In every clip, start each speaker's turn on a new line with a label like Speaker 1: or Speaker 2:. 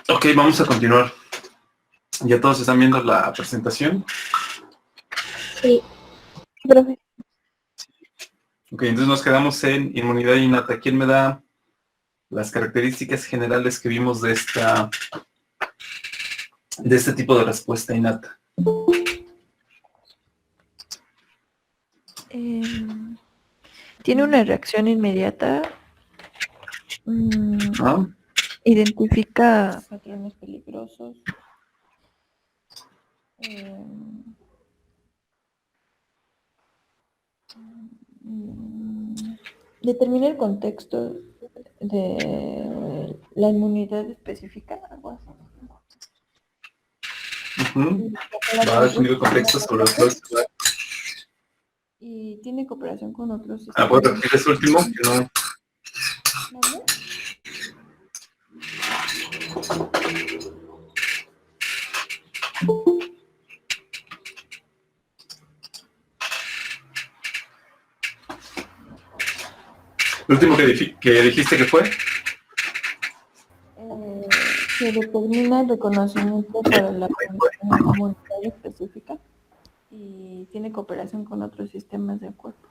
Speaker 1: Ok, vamos a continuar. ¿Ya todos están viendo la presentación?
Speaker 2: Sí, profe.
Speaker 1: Ok, entonces nos quedamos en inmunidad innata. ¿Quién me da las características generales que vimos de este tipo de respuesta innata?
Speaker 2: Tiene una reacción inmediata,
Speaker 1: ¿Ah?
Speaker 2: identifica patrones peligrosos, determina el contexto de la inmunidad específica, algo así.
Speaker 1: Va a definir el contexto sobre los cuales...
Speaker 2: Y tiene cooperación con otros
Speaker 1: ¿Puedo
Speaker 2: sistemas.
Speaker 1: repetir ese último? Que no...
Speaker 2: ¿Mande?
Speaker 1: ¿El último que dijiste que fue?
Speaker 2: Que determina el reconocimiento para la condición inmunitaria específica y tiene cooperación con otros sistemas del cuerpo.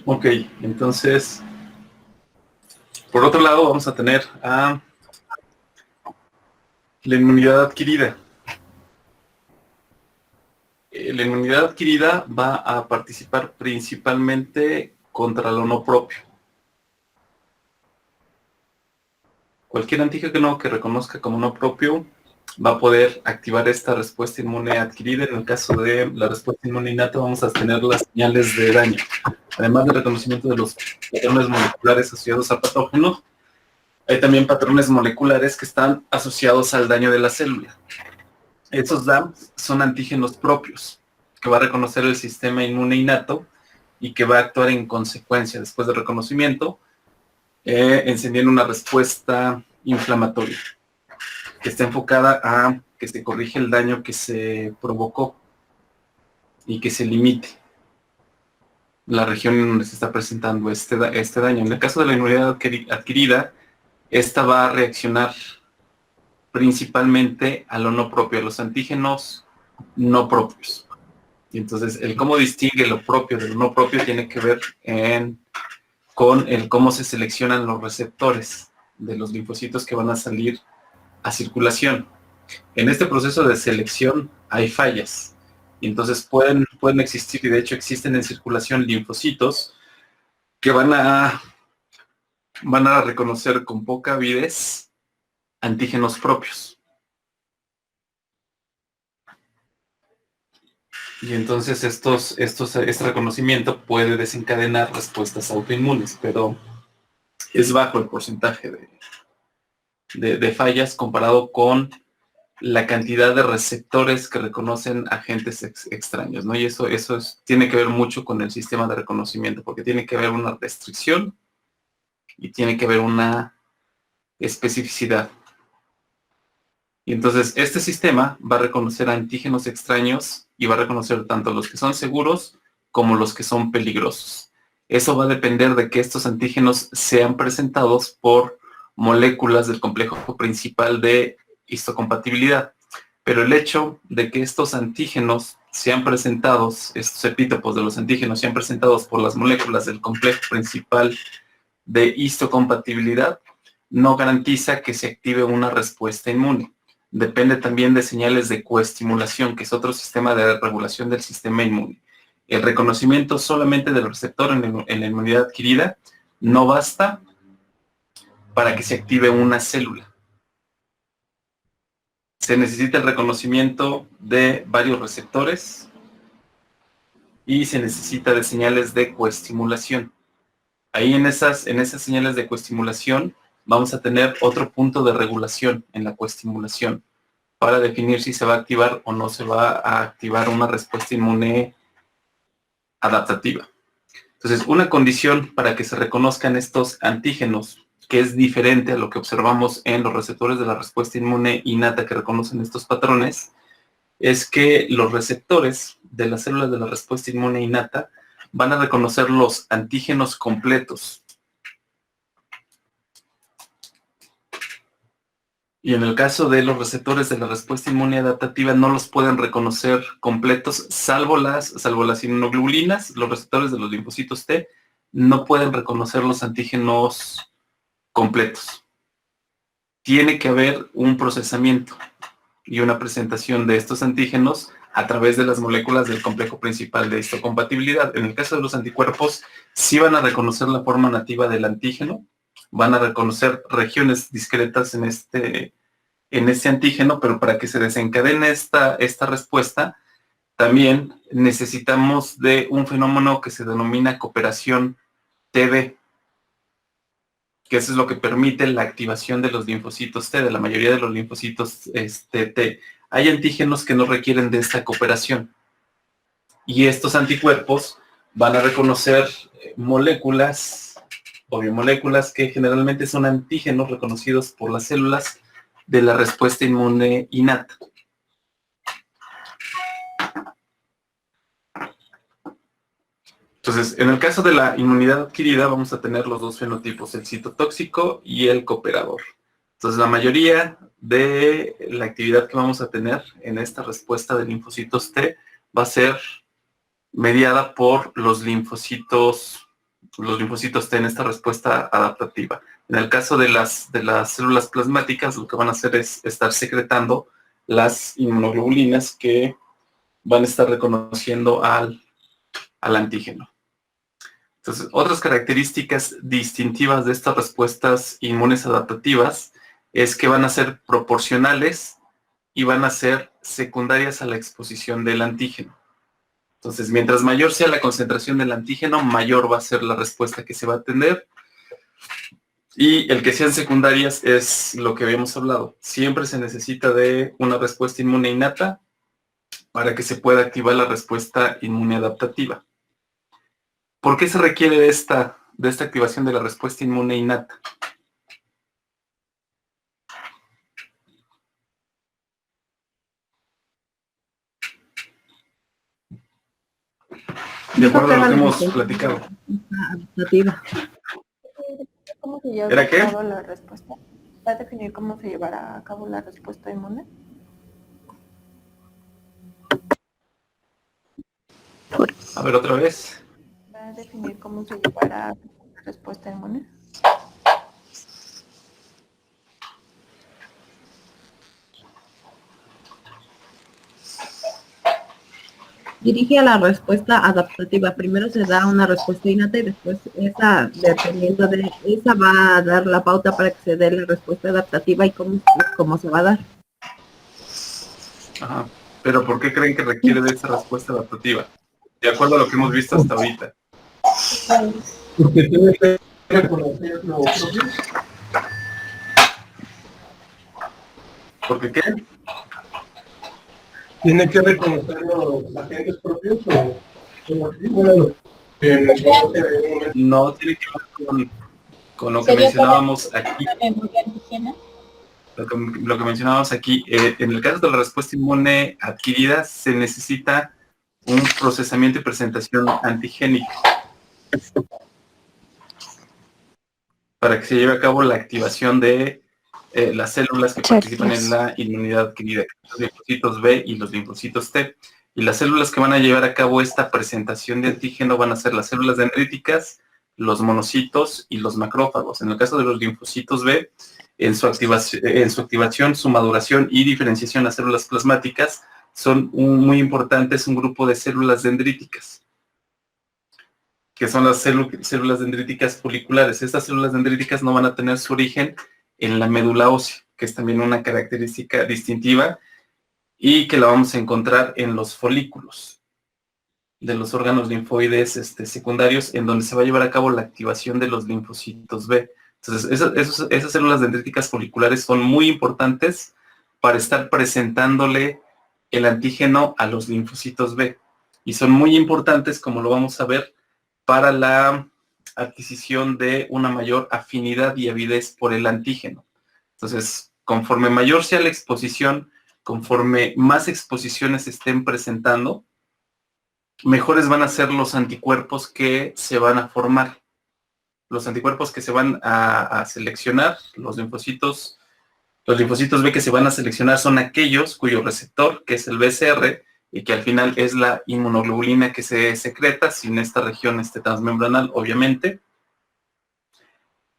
Speaker 1: Ok, entonces, por otro lado vamos a tener a la inmunidad adquirida. La inmunidad adquirida va a participar principalmente contra lo no propio. Cualquier antígeno que reconozca como no propio va a poder activar esta respuesta inmune adquirida. En el caso de la respuesta inmune innata vamos a tener las señales de daño. Además del reconocimiento de los patrones moleculares asociados al patógeno, hay también patrones moleculares que están asociados al daño de la célula. Estos DAM son antígenos propios que va a reconocer el sistema inmune innato y que va a actuar en consecuencia después del reconocimiento, encendiendo una respuesta inflamatoria que está enfocada a que se corrige el daño que se provocó y que se limite la región en donde se está presentando este daño. En el caso de la inmunidad adquirida, esta va a reaccionar principalmente a lo no propio, a los antígenos no propios. Y entonces, el cómo distingue lo propio de lo no propio tiene que ver con el cómo se seleccionan los receptores de los linfocitos que van a salir a circulación. En este proceso de selección hay fallas. Y entonces pueden existir, y de hecho existen en circulación linfocitos que van a reconocer con poca avidez antígenos propios. Y entonces este reconocimiento puede desencadenar respuestas autoinmunes, pero es bajo el porcentaje de fallas comparado con la cantidad de receptores que reconocen agentes extraños, ¿no? Y eso tiene que ver mucho con el sistema de reconocimiento, porque tiene que haber una restricción y tiene que haber una especificidad. Y entonces este sistema va a reconocer antígenos extraños y va a reconocer tanto los que son seguros como los que son peligrosos. Eso va a depender de que estos antígenos sean presentados por moléculas del complejo principal de histocompatibilidad. Pero el hecho de que estos antígenos sean presentados, estos epítopos de los antígenos sean presentados por las moléculas del complejo principal de histocompatibilidad, no garantiza que se active una respuesta inmune. Depende también de señales de coestimulación, que es otro sistema de regulación del sistema inmune. El reconocimiento solamente del receptor en la inmunidad adquirida no basta para que se active una célula. Se necesita el reconocimiento de varios receptores y se necesita de señales de coestimulación. Ahí en esas señales de coestimulación vamos a tener otro punto de regulación en la coestimulación para definir si se va a activar o no se va a activar una respuesta inmune adaptativa. Entonces, una condición para que se reconozcan estos antígenos, que es diferente a lo que observamos en los receptores de la respuesta inmune innata que reconocen estos patrones, es que los receptores de las células de la respuesta inmune innata van a reconocer los antígenos completos Y en el caso de los receptores de la respuesta inmune adaptativa no los pueden reconocer completos, salvo las inmunoglobulinas. Los receptores de los linfocitos T no pueden reconocer los antígenos completos. Tiene que haber un procesamiento y una presentación de estos antígenos a través de las moléculas del complejo principal de histocompatibilidad. En el caso de los anticuerpos, sí van a reconocer la forma nativa del antígeno, van a reconocer regiones discretas en este antígeno, pero para que se desencadene esta respuesta, también necesitamos de un fenómeno que se denomina cooperación TB, que eso es lo que permite la activación de los linfocitos T, de la mayoría de los linfocitos T. Hay antígenos que no requieren de esta cooperación, y estos anticuerpos van a reconocer moléculas o biomoléculas que generalmente son antígenos reconocidos por las células de la respuesta inmune innata. Entonces, en el caso de la inmunidad adquirida vamos a tener los dos fenotipos, el citotóxico y el cooperador. Entonces, la mayoría de la actividad que vamos a tener en esta respuesta de linfocitos T va a ser mediada por los linfocitos T en esta respuesta adaptativa. En el caso de las células plasmáticas, lo que van a hacer es estar secretando las inmunoglobulinas que van a estar reconociendo al antígeno. Entonces, otras características distintivas de estas respuestas inmunes adaptativas es que van a ser proporcionales y van a ser secundarias a la exposición del antígeno. Entonces, mientras mayor sea la concentración del antígeno, mayor va a ser la respuesta que se va a tener. Y el que sean secundarias es lo que habíamos hablado. Siempre se necesita de una respuesta inmune innata para que se pueda activar la respuesta inmune adaptativa. ¿Por qué se requiere de esta activación de la respuesta inmune innata? De acuerdo a lo que hemos platicado.
Speaker 2: Adaptativa. ¿Cómo se lleva
Speaker 1: ¿Era qué?
Speaker 2: a cabo la respuesta? ¿Va a definir cómo se llevará a cabo la respuesta inmune?
Speaker 1: A ver, otra vez.
Speaker 2: ¿Va a definir cómo se llevará a cabo la respuesta inmune?
Speaker 3: Dirige a la respuesta adaptativa. Primero se da una respuesta innata y después esa, dependiendo de esa, va a dar la pauta para que se dé la respuesta adaptativa y cómo se va a dar.
Speaker 1: Ajá. Pero ¿por qué creen que requiere de esa respuesta adaptativa? De acuerdo a lo que hemos visto hasta ahorita.
Speaker 4: Porque tiene que reconocer lo propio.
Speaker 1: ¿Por qué qué?
Speaker 4: Tiene que reconocer los agentes propios o
Speaker 1: no tiene que ver con lo que mencionábamos aquí. Lo que mencionábamos aquí, en el caso de la respuesta inmune adquirida se necesita un procesamiento y presentación antigénica para que se lleve a cabo la activación de las células que participan en la inmunidad adquirida, los linfocitos B y los linfocitos T. Y las células que van a llevar a cabo esta presentación de antígeno van a ser las células dendríticas, los monocitos y los macrófagos. En el caso de los linfocitos B, en su activación, su maduración y diferenciación a células plasmáticas son muy importantes un grupo de células dendríticas, que son las células dendríticas foliculares. Estas células dendríticas no van a tener su origen en la médula ósea, que es también una característica distintiva y que la vamos a encontrar en los folículos de los órganos linfoides secundarios, en donde se va a llevar a cabo la activación de los linfocitos B. Entonces, esas células dendríticas foliculares son muy importantes para estar presentándole el antígeno a los linfocitos B. Y son muy importantes, como lo vamos a ver, para la adquisición de una mayor afinidad y avidez por el antígeno. Entonces, conforme mayor sea la exposición, conforme más exposiciones se estén presentando, mejores van a ser los anticuerpos que se van a formar. Los anticuerpos que se van a seleccionar, los linfocitos Los linfocitos B que se van a seleccionar son aquellos cuyo receptor, que es el BCR, y que al final es la inmunoglobulina que se secreta, sin esta región transmembranal, obviamente,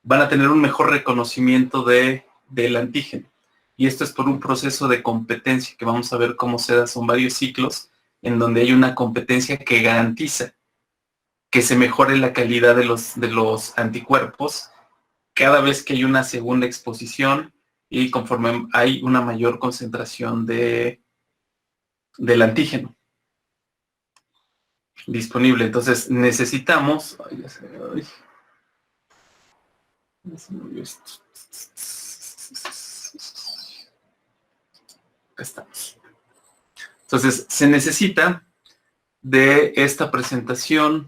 Speaker 1: van a tener un mejor reconocimiento del antígeno. Y esto es por un proceso de competencia, que vamos a ver cómo se da, son varios ciclos, en donde hay una competencia que garantiza que se mejore la calidad de los anticuerpos cada vez que hay una segunda exposición y conforme hay una mayor concentración del antígeno disponible. Entonces necesitamos... Acá estamos. Entonces se necesita de esta presentación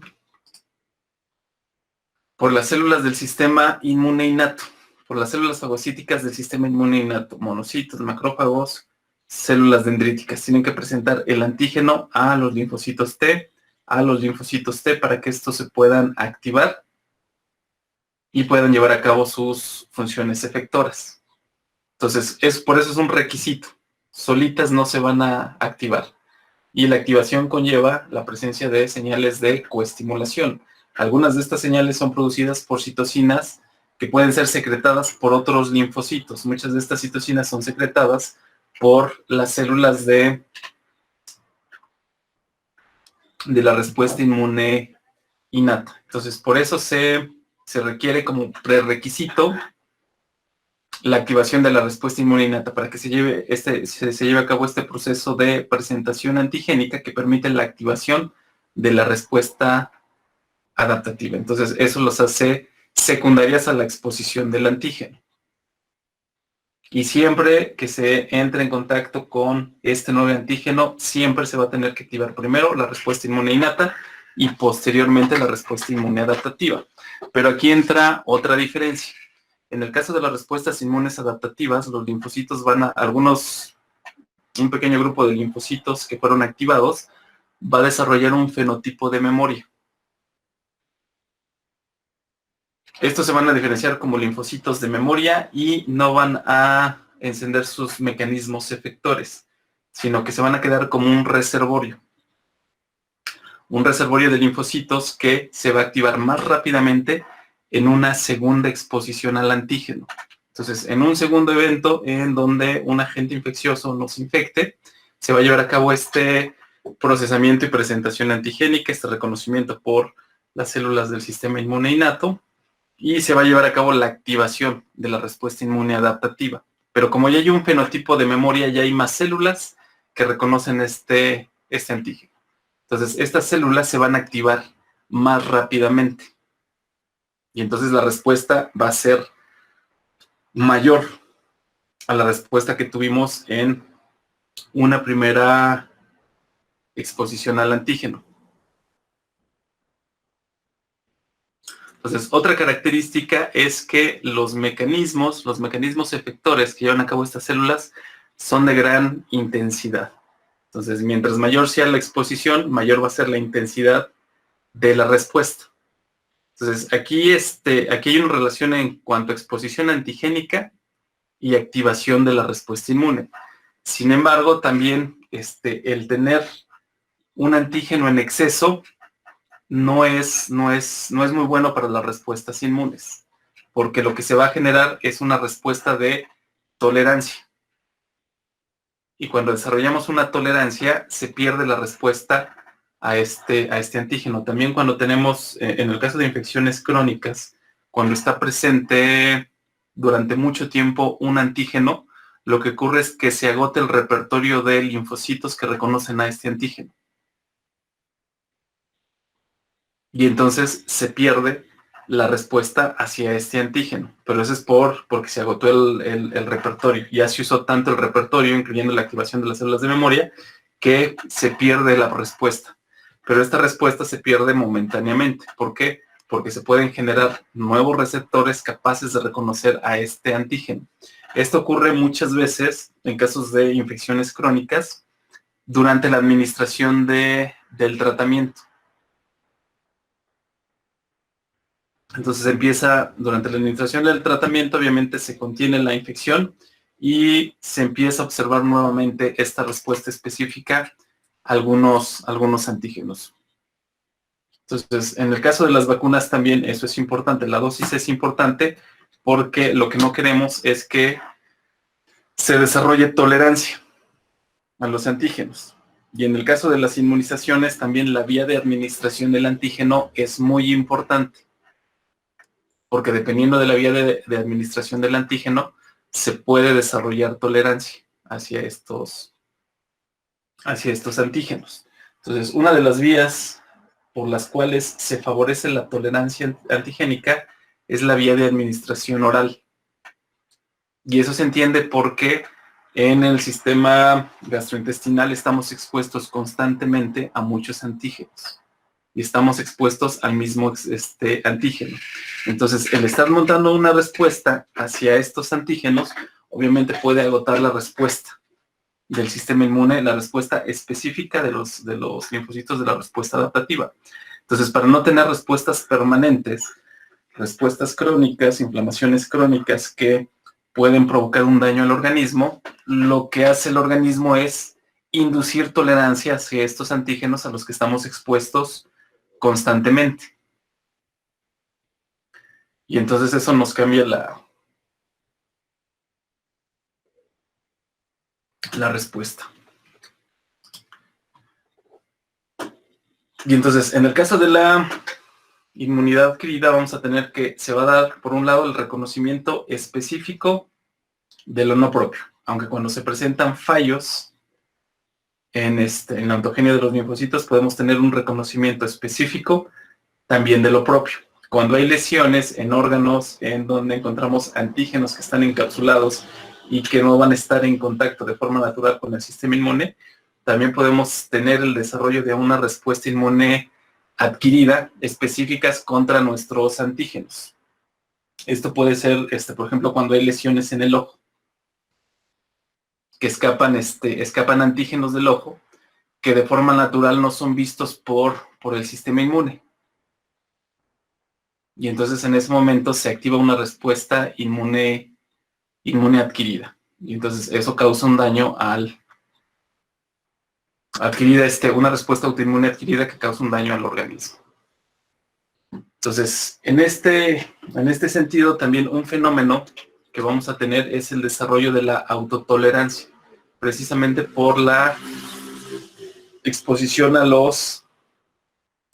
Speaker 1: por las células del sistema inmune innato, por las células fagocíticas del sistema inmune innato, monocitos, macrófagos, células dendríticas. Tienen que presentar el antígeno a los linfocitos T, para que estos se puedan activar y puedan llevar a cabo sus funciones efectoras. Entonces, por eso es un requisito. Solitas no se van a activar. Y la activación conlleva la presencia de señales de coestimulación. Algunas de estas señales son producidas por citocinas que pueden ser secretadas por otros linfocitos. Muchas de estas citocinas son secretadas por las células de la respuesta inmune innata. Entonces, por eso se requiere como prerequisito la activación de la respuesta inmune innata para que se lleve a cabo este proceso de presentación antigénica que permite la activación de la respuesta adaptativa. Entonces, eso los hace secundarias a la exposición del antígeno. Y siempre que se entre en contacto con este nuevo antígeno, siempre se va a tener que activar primero la respuesta inmune innata y posteriormente la respuesta inmune adaptativa. Pero aquí entra otra diferencia. En el caso de las respuestas inmunes adaptativas, los linfocitos un pequeño grupo de linfocitos que fueron activados, va a desarrollar un fenotipo de memoria. Estos se van a diferenciar como linfocitos de memoria y no van a encender sus mecanismos efectores, sino que se van a quedar como un reservorio. Un reservorio de linfocitos que se va a activar más rápidamente en una segunda exposición al antígeno. Entonces, en un segundo evento en donde un agente infeccioso nos infecte, se va a llevar a cabo este procesamiento y presentación antigénica, este reconocimiento por las células del sistema inmune innato, y se va a llevar a cabo la activación de la respuesta inmune adaptativa. Pero como ya hay un fenotipo de memoria, ya hay más células que reconocen este antígeno. Entonces, estas células se van a activar más rápidamente. Y entonces la respuesta va a ser mayor a la respuesta que tuvimos en una primera exposición al antígeno. Entonces, otra característica es que los mecanismos efectores que llevan a cabo estas células son de gran intensidad. Entonces, mientras mayor sea la exposición, mayor va a ser la intensidad de la respuesta. Entonces, aquí hay una relación en cuanto a exposición antigénica y activación de la respuesta inmune. Sin embargo, también el tener un antígeno en exceso no es muy bueno para las respuestas inmunes, porque lo que se va a generar es una respuesta de tolerancia. Y cuando desarrollamos una tolerancia, se pierde la respuesta a este antígeno. También cuando tenemos, en el caso de infecciones crónicas, cuando está presente durante mucho tiempo un antígeno, lo que ocurre es que se agota el repertorio de linfocitos que reconocen a este antígeno. Y entonces se pierde la respuesta hacia este antígeno. Pero eso es porque se agotó el repertorio. Ya se usó tanto el repertorio, incluyendo la activación de las células de memoria, que se pierde la respuesta. Pero esta respuesta se pierde momentáneamente. ¿Por qué? Porque se pueden generar nuevos receptores capaces de reconocer a este antígeno. Esto ocurre muchas veces en casos de infecciones crónicas durante la administración del tratamiento. Entonces empieza, durante la administración del tratamiento, obviamente se contiene la infección y se empieza a observar nuevamente esta respuesta específica a algunos antígenos. Entonces, en el caso de las vacunas también eso es importante, la dosis es importante porque lo que no queremos es que se desarrolle tolerancia a los antígenos. Y en el caso de las inmunizaciones también la vía de administración del antígeno es muy importante, porque dependiendo de la vía de administración del antígeno se puede desarrollar tolerancia hacia estos antígenos. Entonces, una de las vías por las cuales se favorece la tolerancia antigénica es la vía de administración oral. Y eso se entiende porque en el sistema gastrointestinal estamos expuestos constantemente a muchos antígenos. Y estamos expuestos al mismo antígeno. Entonces, el estar montando una respuesta hacia estos antígenos, obviamente puede agotar la respuesta del sistema inmune, la respuesta específica de los linfocitos de la respuesta adaptativa. Entonces, para no tener respuestas permanentes, respuestas crónicas, inflamaciones crónicas que pueden provocar un daño al organismo, lo que hace el organismo es inducir tolerancia hacia estos antígenos a los que estamos expuestos constantemente. Y entonces eso nos cambia la respuesta. Y entonces, en el caso de la inmunidad adquirida, vamos a tener que se va a dar, por un lado, el reconocimiento específico de lo no propio. Aunque cuando se presentan fallos en la ontogenia de los linfocitos, podemos tener un reconocimiento específico también de lo propio. Cuando hay lesiones en órganos en donde encontramos antígenos que están encapsulados y que no van a estar en contacto de forma natural con el sistema inmune, también podemos tener el desarrollo de una respuesta inmune adquirida específicas contra nuestros antígenos. Esto puede ser, por ejemplo, cuando hay lesiones en el ojo, que escapan antígenos del ojo que de forma natural no son vistos por el sistema inmune. Y entonces en ese momento se activa una respuesta inmune adquirida. Y entonces eso causa un daño una respuesta autoinmune adquirida que causa un daño al organismo. Entonces, en este sentido, también un fenómeno que vamos a tener es el desarrollo de la autotolerancia, precisamente por la exposición a los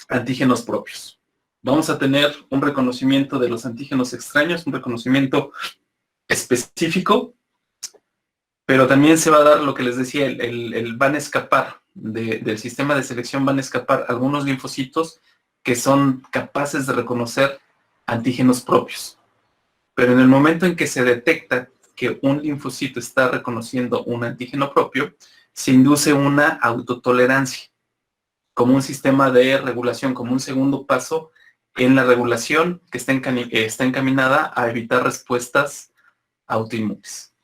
Speaker 1: antígenos propios. Vamos a tener un reconocimiento de los antígenos extraños, un reconocimiento específico, pero también se va a dar lo que les decía, van a escapar del sistema de selección, van a escapar algunos linfocitos que son capaces de reconocer antígenos propios. Pero en el momento en que se detecta que un linfocito está reconociendo un antígeno propio, se induce una autotolerancia como un sistema de regulación, como un segundo paso en la regulación que está encaminada a evitar respuestas autoinmunes.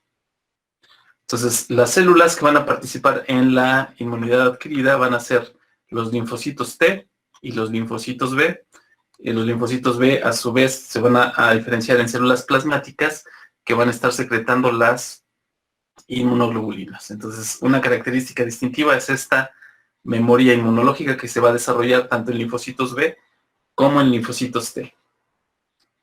Speaker 1: Entonces, las células que van a participar en la inmunidad adquirida van a ser los linfocitos T y los linfocitos B. Y los linfocitos B, a su vez, se van a diferenciar en células plasmáticas que van a estar secretando las inmunoglobulinas. Entonces, una característica distintiva es esta memoria inmunológica que se va a desarrollar tanto en linfocitos B como en linfocitos T.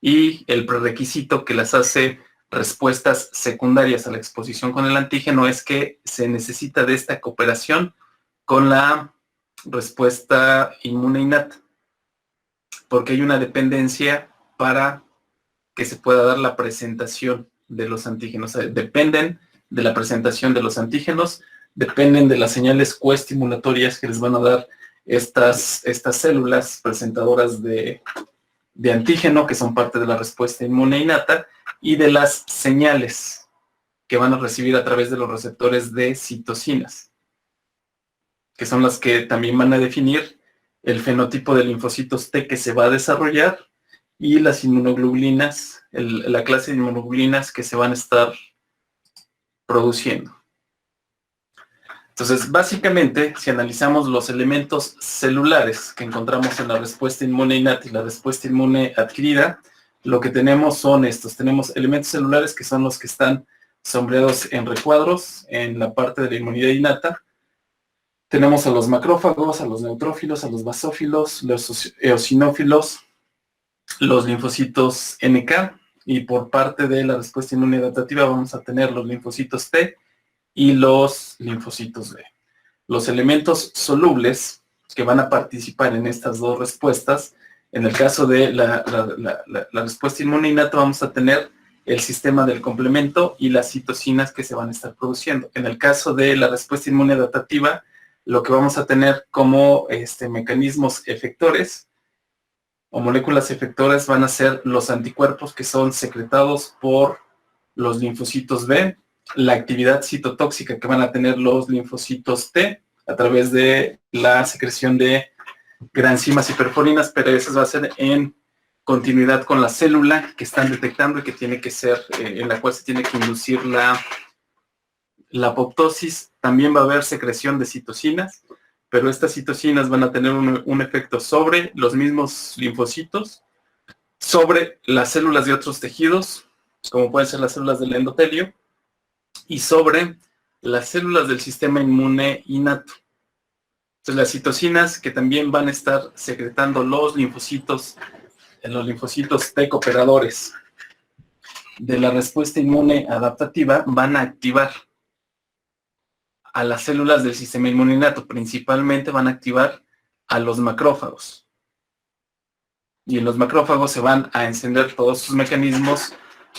Speaker 1: Y el prerequisito que las hace respuestas secundarias a la exposición con el antígeno es que se necesita de esta cooperación con la respuesta inmune innata, porque hay una dependencia para que se pueda dar la presentación de los antígenos. O sea, dependen de la presentación de los antígenos, dependen de las señales coestimulatorias que les van a dar estas células presentadoras de antígeno, que son parte de la respuesta inmune innata, y de las señales que van a recibir a través de los receptores de citocinas, que son las que también van a definir el fenotipo de linfocitos T que se va a desarrollar y las inmunoglobulinas, la clase de inmunoglobulinas que se van a estar produciendo. Entonces, básicamente, si analizamos los elementos celulares que encontramos en la respuesta inmune innata y la respuesta inmune adquirida, lo que tenemos son estos. Tenemos elementos celulares que son los que están sombreados en recuadros en la parte de la inmunidad innata. Tenemos a los macrófagos, a los neutrófilos, a los basófilos, los eosinófilos, los linfocitos NK, y por parte de la respuesta inmune adaptativa vamos a tener los linfocitos T y los linfocitos B. Los elementos solubles que van a participar en estas dos respuestas, en el caso de la respuesta inmune innata vamos a tener el sistema del complemento y las citocinas que se van a estar produciendo. En el caso de la respuesta inmune adaptativa, lo que vamos a tener como mecanismos efectores o moléculas efectoras van a ser los anticuerpos que son secretados por los linfocitos B, la actividad citotóxica que van a tener los linfocitos T a través de la secreción de granzimas y perforinas, pero eso va a ser en continuidad con la célula que están detectando y que tiene que ser, en la cual se tiene que inducir la apoptosis. También va a haber secreción de citocinas, pero estas citocinas van a tener un efecto sobre los mismos linfocitos, sobre las células de otros tejidos, como pueden ser las células del endotelio, y sobre las células del sistema inmune innato. Entonces las citocinas que también van a estar secretando los linfocitos T cooperadores de la respuesta inmune adaptativa van a activar a las células del sistema inmune innato, principalmente van a activar a los macrófagos. Y en los macrófagos se van a encender todos sus mecanismos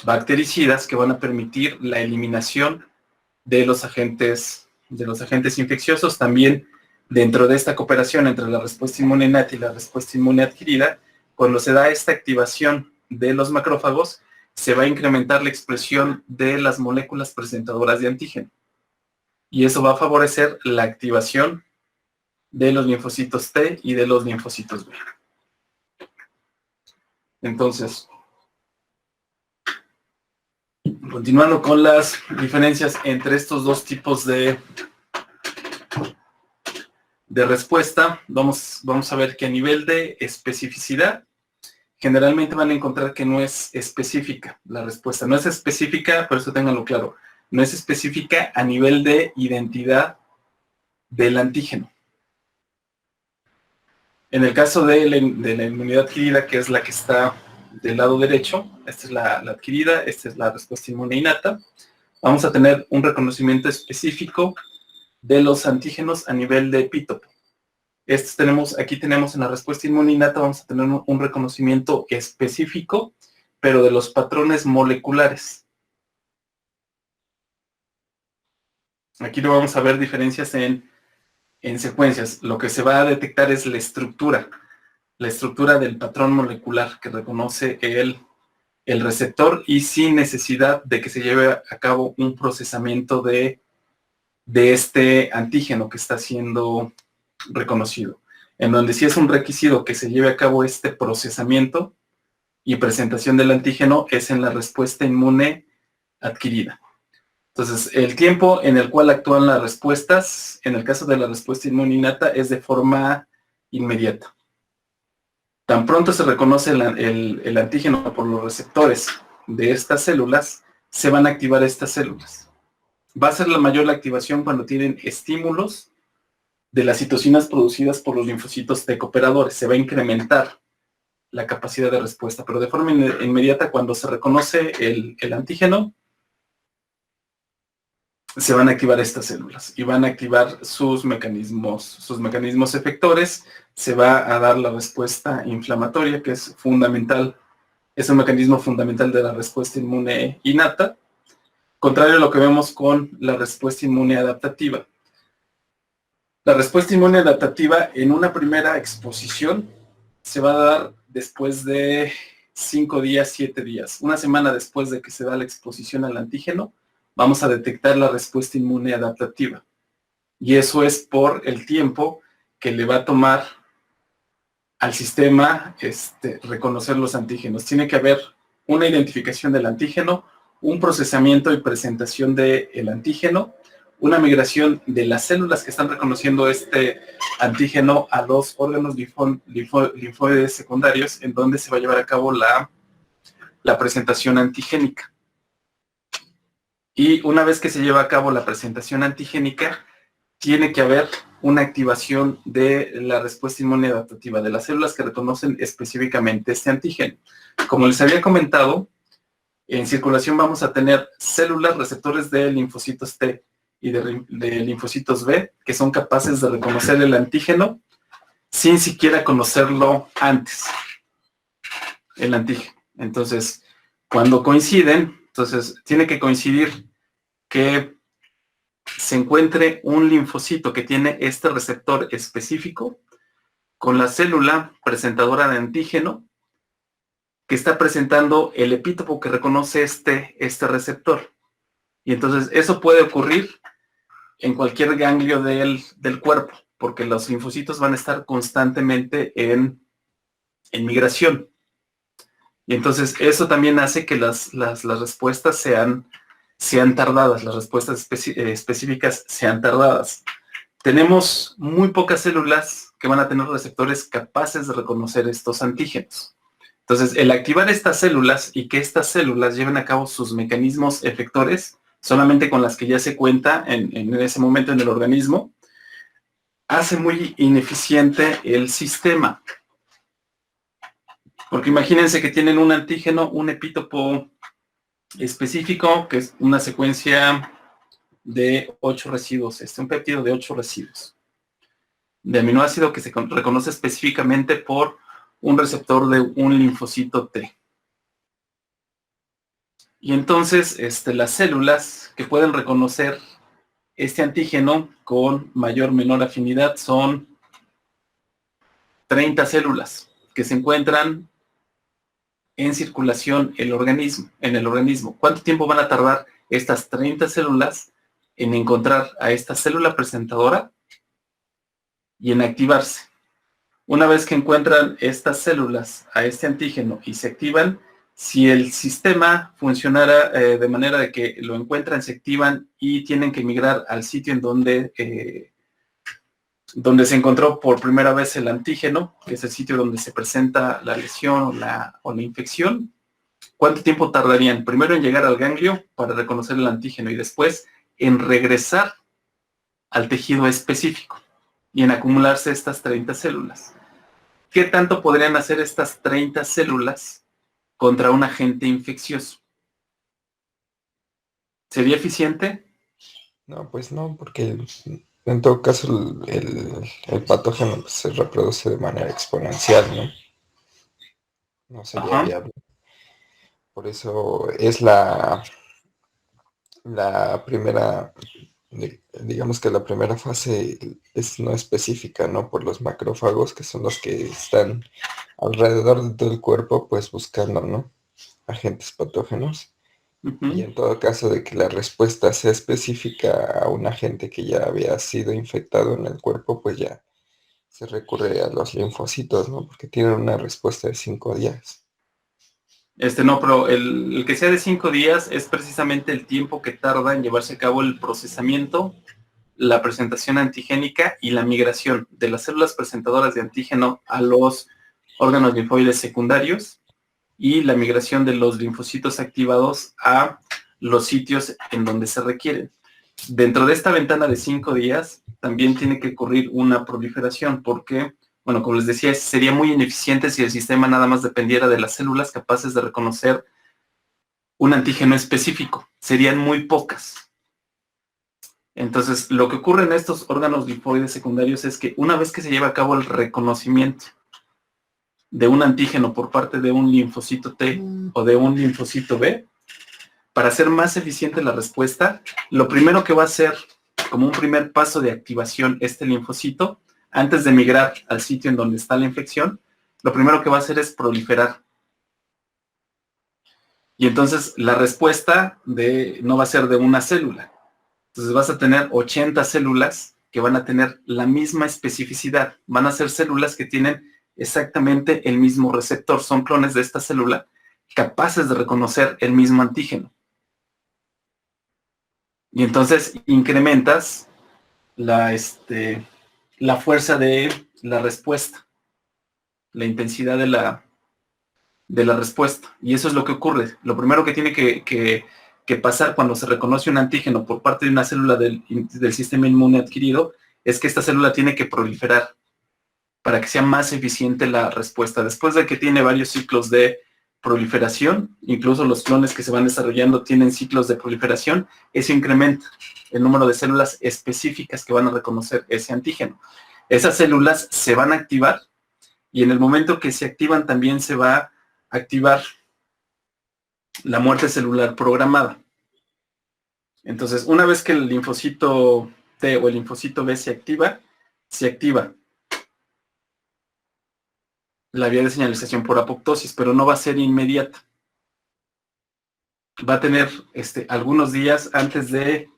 Speaker 1: bactericidas que van a permitir la eliminación de los agentes infecciosos. También dentro de esta cooperación entre la respuesta inmune innata y la respuesta inmune adquirida, cuando se da esta activación de los macrófagos, se va a incrementar la expresión de las moléculas presentadoras de antígeno. Y eso va a favorecer la activación de los linfocitos T y de los linfocitos B. Entonces, continuando con las diferencias entre estos dos tipos de respuesta, vamos a ver que a nivel de especificidad, generalmente van a encontrar que no es específica la respuesta. No es específica, por eso ténganlo claro, no es específica a nivel de identidad del antígeno. En el caso de la inmunidad adquirida, que es la que está del lado derecho, esta es la adquirida, esta es la respuesta inmune innata, vamos a tener un reconocimiento específico de los antígenos a nivel de epítopo. Aquí tenemos en la respuesta inmune innata, vamos a tener un reconocimiento específico, pero de los patrones moleculares. Aquí no vamos a ver diferencias en secuencias. Lo que se va a detectar es la estructura del patrón molecular que reconoce el receptor y sin necesidad de que se lleve a cabo un procesamiento de este antígeno que está siendo reconocido. En donde sí es un requisito que se lleve a cabo este procesamiento y presentación del antígeno es en la respuesta inmune adquirida. Entonces, el tiempo en el cual actúan las respuestas, en el caso de la respuesta inmune innata, es de forma inmediata. Tan pronto se reconoce el antígeno por los receptores de estas células, se van a activar estas células. Va a ser la mayor la activación cuando tienen estímulos de las citocinas producidas por los linfocitos T cooperadores. Se va a incrementar la capacidad de respuesta, pero de forma inmediata cuando se reconoce el antígeno, se van a activar estas células y van a activar sus mecanismos efectores. Se va a dar la respuesta inflamatoria, que es fundamental, es un mecanismo fundamental de la respuesta inmune innata, contrario a lo que vemos con la respuesta inmune adaptativa. La respuesta inmune adaptativa en una primera exposición se va a dar después de 5 días, 7 días. Una semana después de que se da la exposición al antígeno, vamos a detectar la respuesta inmune adaptativa. Y eso es por el tiempo que le va a tomar al sistema reconocer los antígenos. Tiene que haber una identificación del antígeno, un procesamiento y presentación del antígeno, una migración de las células que están reconociendo este antígeno a los órganos linfoides secundarios, en donde se va a llevar a cabo la presentación antigénica. Y una vez que se lleva a cabo la presentación antigénica, tiene que haber una activación de la respuesta inmune adaptativa, de las células que reconocen específicamente este antígeno. Como les había comentado, en circulación vamos a tener células receptores de linfocitos T y de linfocitos B, que son capaces de reconocer el antígeno sin siquiera conocerlo antes, el antígeno. Entonces, cuando coinciden, entonces tiene que coincidir que se encuentre un linfocito que tiene este receptor específico con la célula presentadora de antígeno que está presentando el epítopo que reconoce este receptor. Y entonces eso puede ocurrir en cualquier ganglio del cuerpo, porque los linfocitos van a estar constantemente en migración. Y entonces eso también hace que las respuestas sean tardadas, las respuestas específicas sean tardadas. Tenemos muy pocas células que van a tener receptores capaces de reconocer estos antígenos. Entonces, el activar estas células y que estas células lleven a cabo sus mecanismos efectores, solamente con las que ya se cuenta en ese momento en el organismo, hace muy ineficiente el sistema. Porque imagínense que tienen un antígeno, un epítopo específico, que es una secuencia de 8 residuos, un péptido de 8 residuos de aminoácido que se reconoce específicamente por un receptor de un linfocito T. Y entonces las células que pueden reconocer este antígeno con mayor o menor afinidad son 30 células que se encuentran en circulación en el organismo. ¿Cuánto tiempo van a tardar estas 30 células en encontrar a esta célula presentadora y en activarse? Una vez que encuentran estas células a este antígeno y se activan, si el sistema funcionara de manera de que lo encuentran, se activan y tienen que migrar al sitio en donde se encontró por primera vez el antígeno, que es el sitio donde se presenta la lesión o la infección, ¿cuánto tiempo tardarían? Primero en llegar al ganglio para reconocer el antígeno y después en regresar al tejido específico y en acumularse estas 30 células. ¿Qué tanto podrían hacer estas 30 células contra un agente infeccioso? ¿Sería eficiente?
Speaker 5: No, pues no, porque en todo caso el patógeno pues, se reproduce de manera exponencial, ¿no? No sería viable. Por eso es la primera, digamos que la primera fase es no específica, ¿no? Por los macrófagos, que son los que están alrededor de todo el cuerpo, pues buscando, ¿no? Agentes patógenos. Y en todo caso de que la respuesta sea específica a un agente que ya había sido infectado en el cuerpo, pues ya se recurre a los linfocitos, ¿no? Porque tienen una respuesta de 5 días.
Speaker 1: No, pero el que sea de 5 días es precisamente el tiempo que tarda en llevarse a cabo el procesamiento, la presentación antigénica y la migración de las células presentadoras de antígeno a los órganos linfoides secundarios y la migración de los linfocitos activados a los sitios en donde se requieren. Dentro de esta ventana de 5 días también tiene que ocurrir una proliferación porque, bueno, como les decía, sería muy ineficiente si el sistema nada más dependiera de las células capaces de reconocer un antígeno específico. Serían muy pocas. Entonces, lo que ocurre en estos órganos linfoides secundarios es que una vez que se lleva a cabo el reconocimiento de un antígeno por parte de un linfocito T o de un linfocito B, para hacer más eficiente la respuesta, lo primero que va a hacer como un primer paso de activación este linfocito, antes de migrar al sitio en donde está la infección, lo primero que va a hacer es proliferar. Y entonces la respuesta no va a ser de una célula. Entonces vas a tener 80 células que van a tener la misma especificidad. Van a ser células que tienen exactamente el mismo receptor. Son clones de esta célula capaces de reconocer el mismo antígeno. Y entonces incrementas la fuerza de la respuesta, la intensidad de la respuesta. Y eso es lo que ocurre. Lo primero que tiene que que pasa cuando se reconoce un antígeno por parte de una célula del sistema inmune adquirido, es que esta célula tiene que proliferar para que sea más eficiente la respuesta. Después de que tiene varios ciclos de proliferación, incluso los clones que se van desarrollando tienen ciclos de proliferación, eso incrementa el número de células específicas que van a reconocer ese antígeno. Esas células se van a activar y en el momento que se activan también se va a activar la muerte celular programada. Entonces, una vez que el linfocito T o el linfocito B se activa la vía de señalización por apoptosis, pero no va a ser inmediata. Va a tener algunos días antes de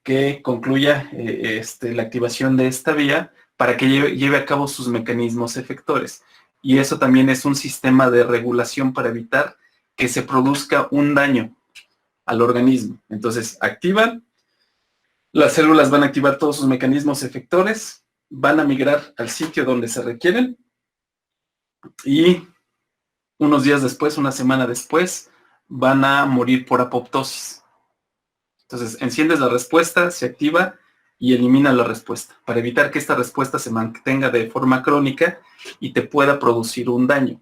Speaker 1: que concluya la activación de esta vía para que lleve a cabo sus mecanismos efectores. Y eso también es un sistema de regulación para evitar que se produzca un daño al organismo. Entonces, activan, las células van a activar todos sus mecanismos efectores, van a migrar al sitio donde se requieren y unos días después, una semana después, van a morir por apoptosis. Entonces, enciendes la respuesta, se activa y elimina la respuesta para evitar que esta respuesta se mantenga de forma crónica y te pueda producir un daño.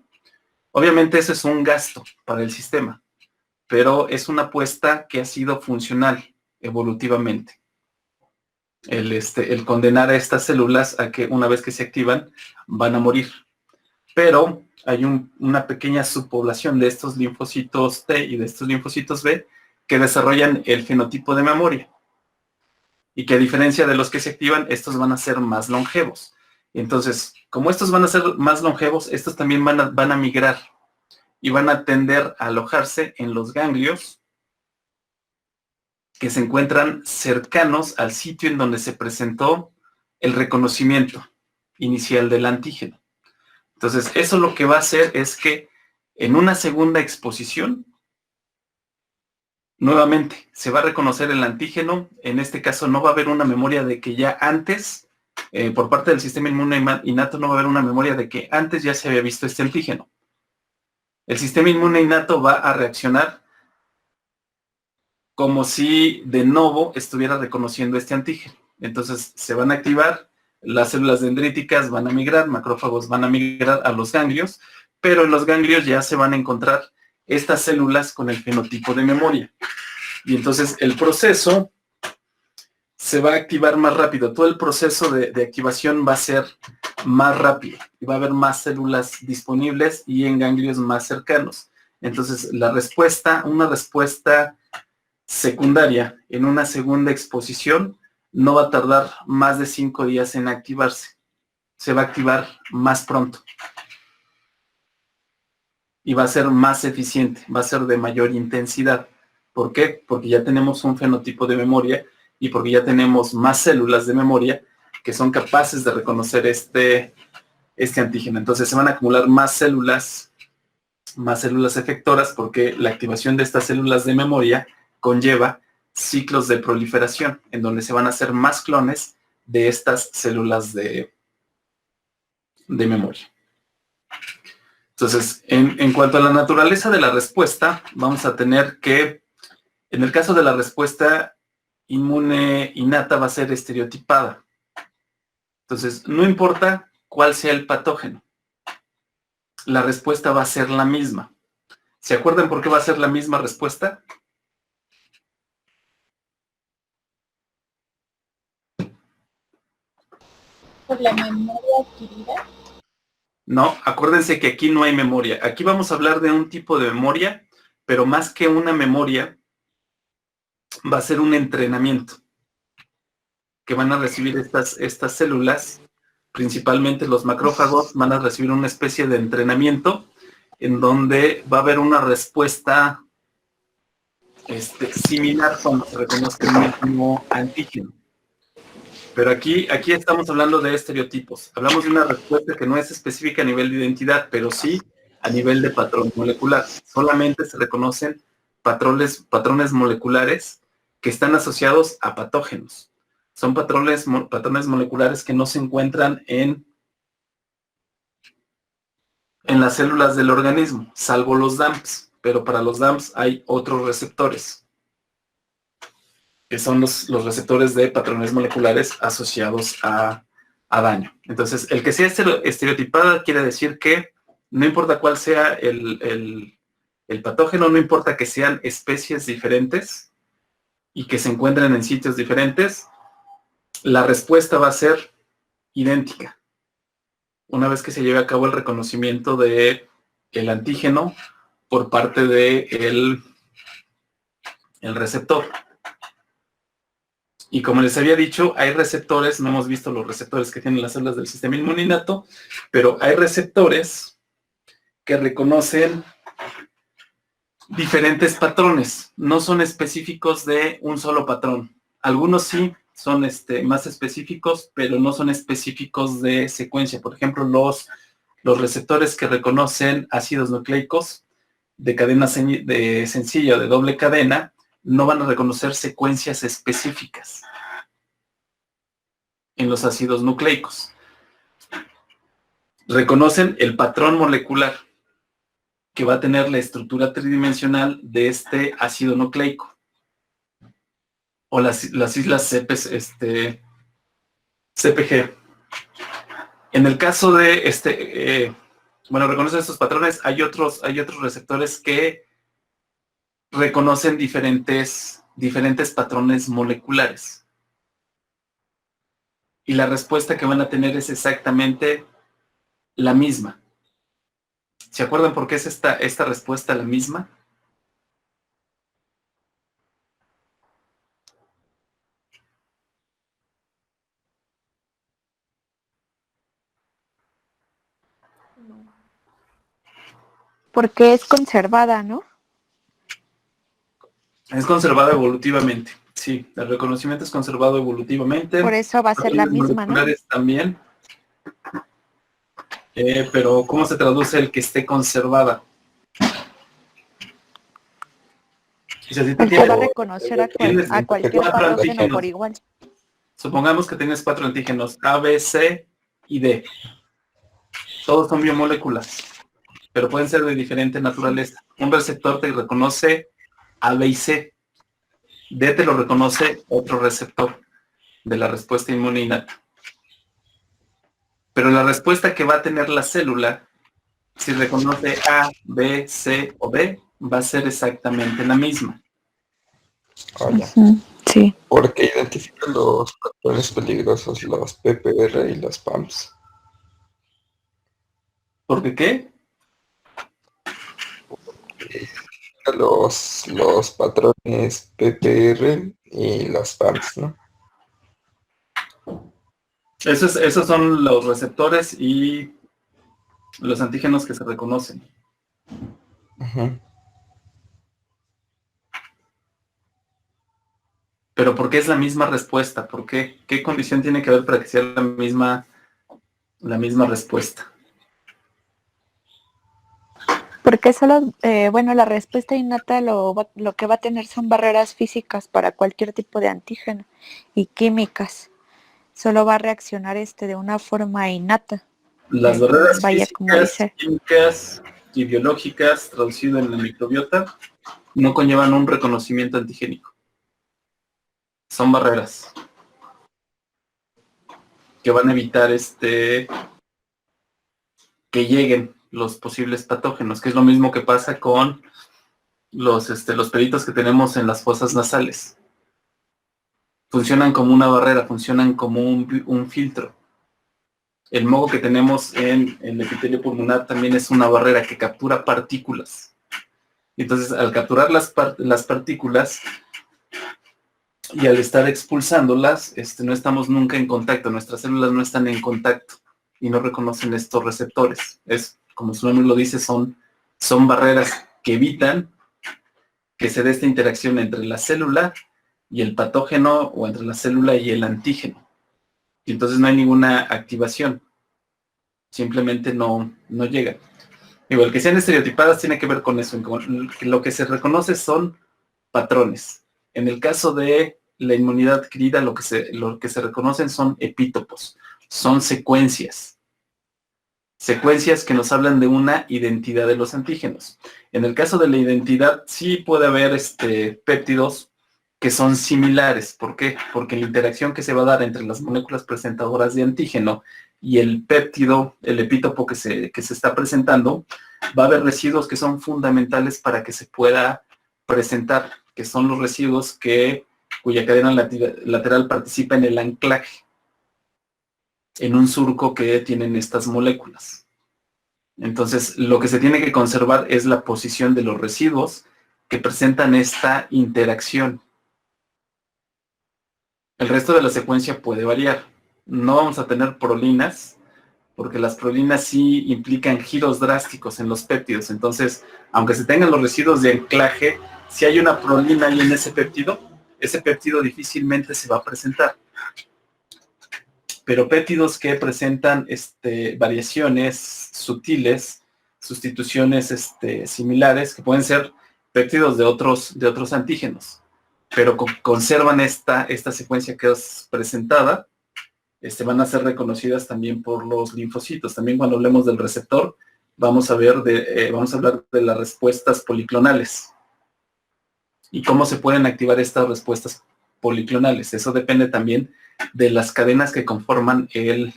Speaker 1: Obviamente eso es un gasto para el sistema, pero es una apuesta que ha sido funcional evolutivamente. El condenar a estas células a que una vez que se activan van a morir. Pero hay una pequeña subpoblación de estos linfocitos T y de estos linfocitos B que desarrollan el fenotipo de memoria. Y que a diferencia de los que se activan, estos van a ser más longevos. Entonces, como estos van a ser más longevos, estos también van a migrar y van a tender a alojarse en los ganglios que se encuentran cercanos al sitio en donde se presentó el reconocimiento inicial del antígeno. Entonces, eso lo que va a hacer es que en una segunda exposición, nuevamente, se va a reconocer el antígeno. En este caso, no va a haber una memoria de que ya antes, por parte del sistema inmune innato, no va a haber una memoria de que antes ya se había visto este antígeno. El sistema inmune innato va a reaccionar como si de nuevo estuviera reconociendo este antígeno. Entonces, se van a activar, las células dendríticas van a migrar, macrófagos van a migrar a los ganglios, pero en los ganglios ya se van a encontrar estas células con el fenotipo de memoria. Y entonces el proceso se va a activar más rápido. Todo el proceso de activación va a ser más rápido y va a haber más células disponibles y en ganglios más cercanos. Entonces la respuesta, una respuesta secundaria en una segunda exposición no va a tardar más de 5 días en activarse. Se va a activar más pronto. Y va a ser más eficiente, va a ser de mayor intensidad. ¿Por qué? Porque ya tenemos un fenotipo de memoria y porque ya tenemos más células de memoria que son capaces de reconocer este antígeno. Entonces se van a acumular más células efectoras porque la activación de estas células de memoria conlleva ciclos de proliferación en donde se van a hacer más clones de estas células de memoria. Entonces, en cuanto a la naturaleza de la respuesta, vamos a tener que, en el caso de la respuesta inmune innata, va a ser estereotipada. Entonces, no importa cuál sea el patógeno, la respuesta va a ser la misma. ¿Se acuerdan por qué va a ser la misma respuesta?
Speaker 2: Por la memoria adquirida.
Speaker 1: No, acuérdense que aquí no hay memoria. Aquí vamos a hablar de un tipo de memoria, pero más que una memoria, va a ser un entrenamiento que van a recibir estas células, principalmente los macrófagos, van a recibir una especie de entrenamiento en donde va a haber una respuesta similar cuando se reconoce el mismo antígeno. Pero aquí estamos hablando de estereotipos. Hablamos de una respuesta que no es específica a nivel de identidad, pero sí a nivel de patrón molecular. Solamente se reconocen patrones moleculares que están asociados a patógenos. Son patrones moleculares que no se encuentran en las células del organismo, salvo los DAMPs. Pero para los DAMPs hay otros receptores. que son los receptores de patrones moleculares asociados a daño. Entonces, el que sea estereotipada quiere decir que no importa cuál sea el patógeno, no importa que sean especies diferentes y que se encuentren en sitios diferentes, la respuesta va a ser idéntica. Una vez que se lleve a cabo el reconocimiento de el antígeno por parte de el receptor. Y como les había dicho, hay receptores, no hemos visto los receptores que tienen las células del sistema inmune innato, pero hay receptores que reconocen diferentes patrones, no son específicos de un solo patrón. Algunos sí son más específicos, pero no son específicos de secuencia. Por ejemplo, los receptores que reconocen ácidos nucleicos de cadena sencilla o de doble cadena no van a reconocer secuencias específicas en los ácidos nucleicos. Reconocen el patrón molecular que va a tener la estructura tridimensional de este ácido nucleico. O las islas CPG. En el caso de reconocen estos patrones, hay otros receptores que reconocen diferentes patrones moleculares. Y la respuesta que van a tener es exactamente la misma. ¿Se acuerdan por qué es esta respuesta la misma?
Speaker 6: Porque es conservada, ¿no?
Speaker 1: Es conservada evolutivamente. Sí, el reconocimiento es conservado evolutivamente.
Speaker 6: Por eso va a ser la misma, ¿no?
Speaker 1: También. Pero ¿cómo se traduce el que esté conservada?
Speaker 6: El que va a reconocer a cualquier patógeno por igual.
Speaker 1: Supongamos que tienes 4 antígenos, A, B, C y D. Todos son biomoléculas, pero pueden ser de diferente naturaleza. Un receptor te reconoce A, B y C. D te lo reconoce otro receptor de la respuesta inmune innata. Pero la respuesta que va a tener la célula, si reconoce A, B, C o D, va a ser exactamente la misma.
Speaker 6: Sí.
Speaker 5: Porque identifican los patrones peligrosos, los PPR y los PAMS.
Speaker 1: ¿Por qué?
Speaker 5: Los patrones PPR y los PAMS, ¿no?
Speaker 1: Esos son los receptores y los antígenos que se reconocen.
Speaker 5: Uh-huh.
Speaker 1: Pero ¿por qué es la misma respuesta? ¿Por qué? ¿Qué condición tiene que haber para que sea la misma respuesta?
Speaker 6: Porque solo, la respuesta innata lo que va a tener son barreras físicas para cualquier tipo de antígeno y químicas. Solo va a reaccionar de una forma innata.
Speaker 1: Las barreras físicas,
Speaker 6: como
Speaker 1: químicas y biológicas, traducido en la microbiota, no conllevan un reconocimiento antigénico. Son barreras que van a evitar que lleguen los posibles patógenos, que es lo mismo que pasa con los pelitos que tenemos en las fosas nasales. Funcionan como una barrera, funcionan como un filtro. El moho que tenemos en el epitelio pulmonar también es una barrera que captura partículas. Entonces, al capturar las partículas y al estar expulsándolas, no estamos nunca en contacto. Nuestras células no están en contacto y no reconocen estos receptores. Es, como su nombre lo dice, son barreras que evitan que se dé esta interacción entre la célula y el patógeno o entre la célula y el antígeno. Y entonces no hay ninguna activación. Simplemente no llega. Igual que sean estereotipadas tiene que ver con eso. Lo que se reconoce son patrones. En el caso de la inmunidad adquirida, lo que se reconocen son epítopos. Son secuencias. Secuencias que nos hablan de una identidad de los antígenos. En el caso de la identidad, sí puede haber péptidos que son similares. ¿Por qué? Porque la interacción que se va a dar entre las moléculas presentadoras de antígeno y el péptido, el epítopo que se está presentando, va a haber residuos que son fundamentales para que se pueda presentar, que son los residuos cuya cadena lateral participa en el anclaje, en un surco que tienen estas moléculas. Entonces, lo que se tiene que conservar es la posición de los residuos que presentan esta interacción. El resto de la secuencia puede variar. No vamos a tener prolinas, porque las prolinas sí implican giros drásticos en los péptidos. Entonces, aunque se tengan los residuos de anclaje, si hay una prolina ahí en ese péptido difícilmente se va a presentar. Pero péptidos que presentan variaciones sutiles, sustituciones similares, que pueden ser péptidos de otros antígenos, pero conservan esta secuencia que es presentada, van a ser reconocidas también por los linfocitos. También cuando hablemos del receptor, vamos a hablar de las respuestas policlonales y cómo se pueden activar estas respuestas policlonales. Eso depende también de las cadenas que conforman el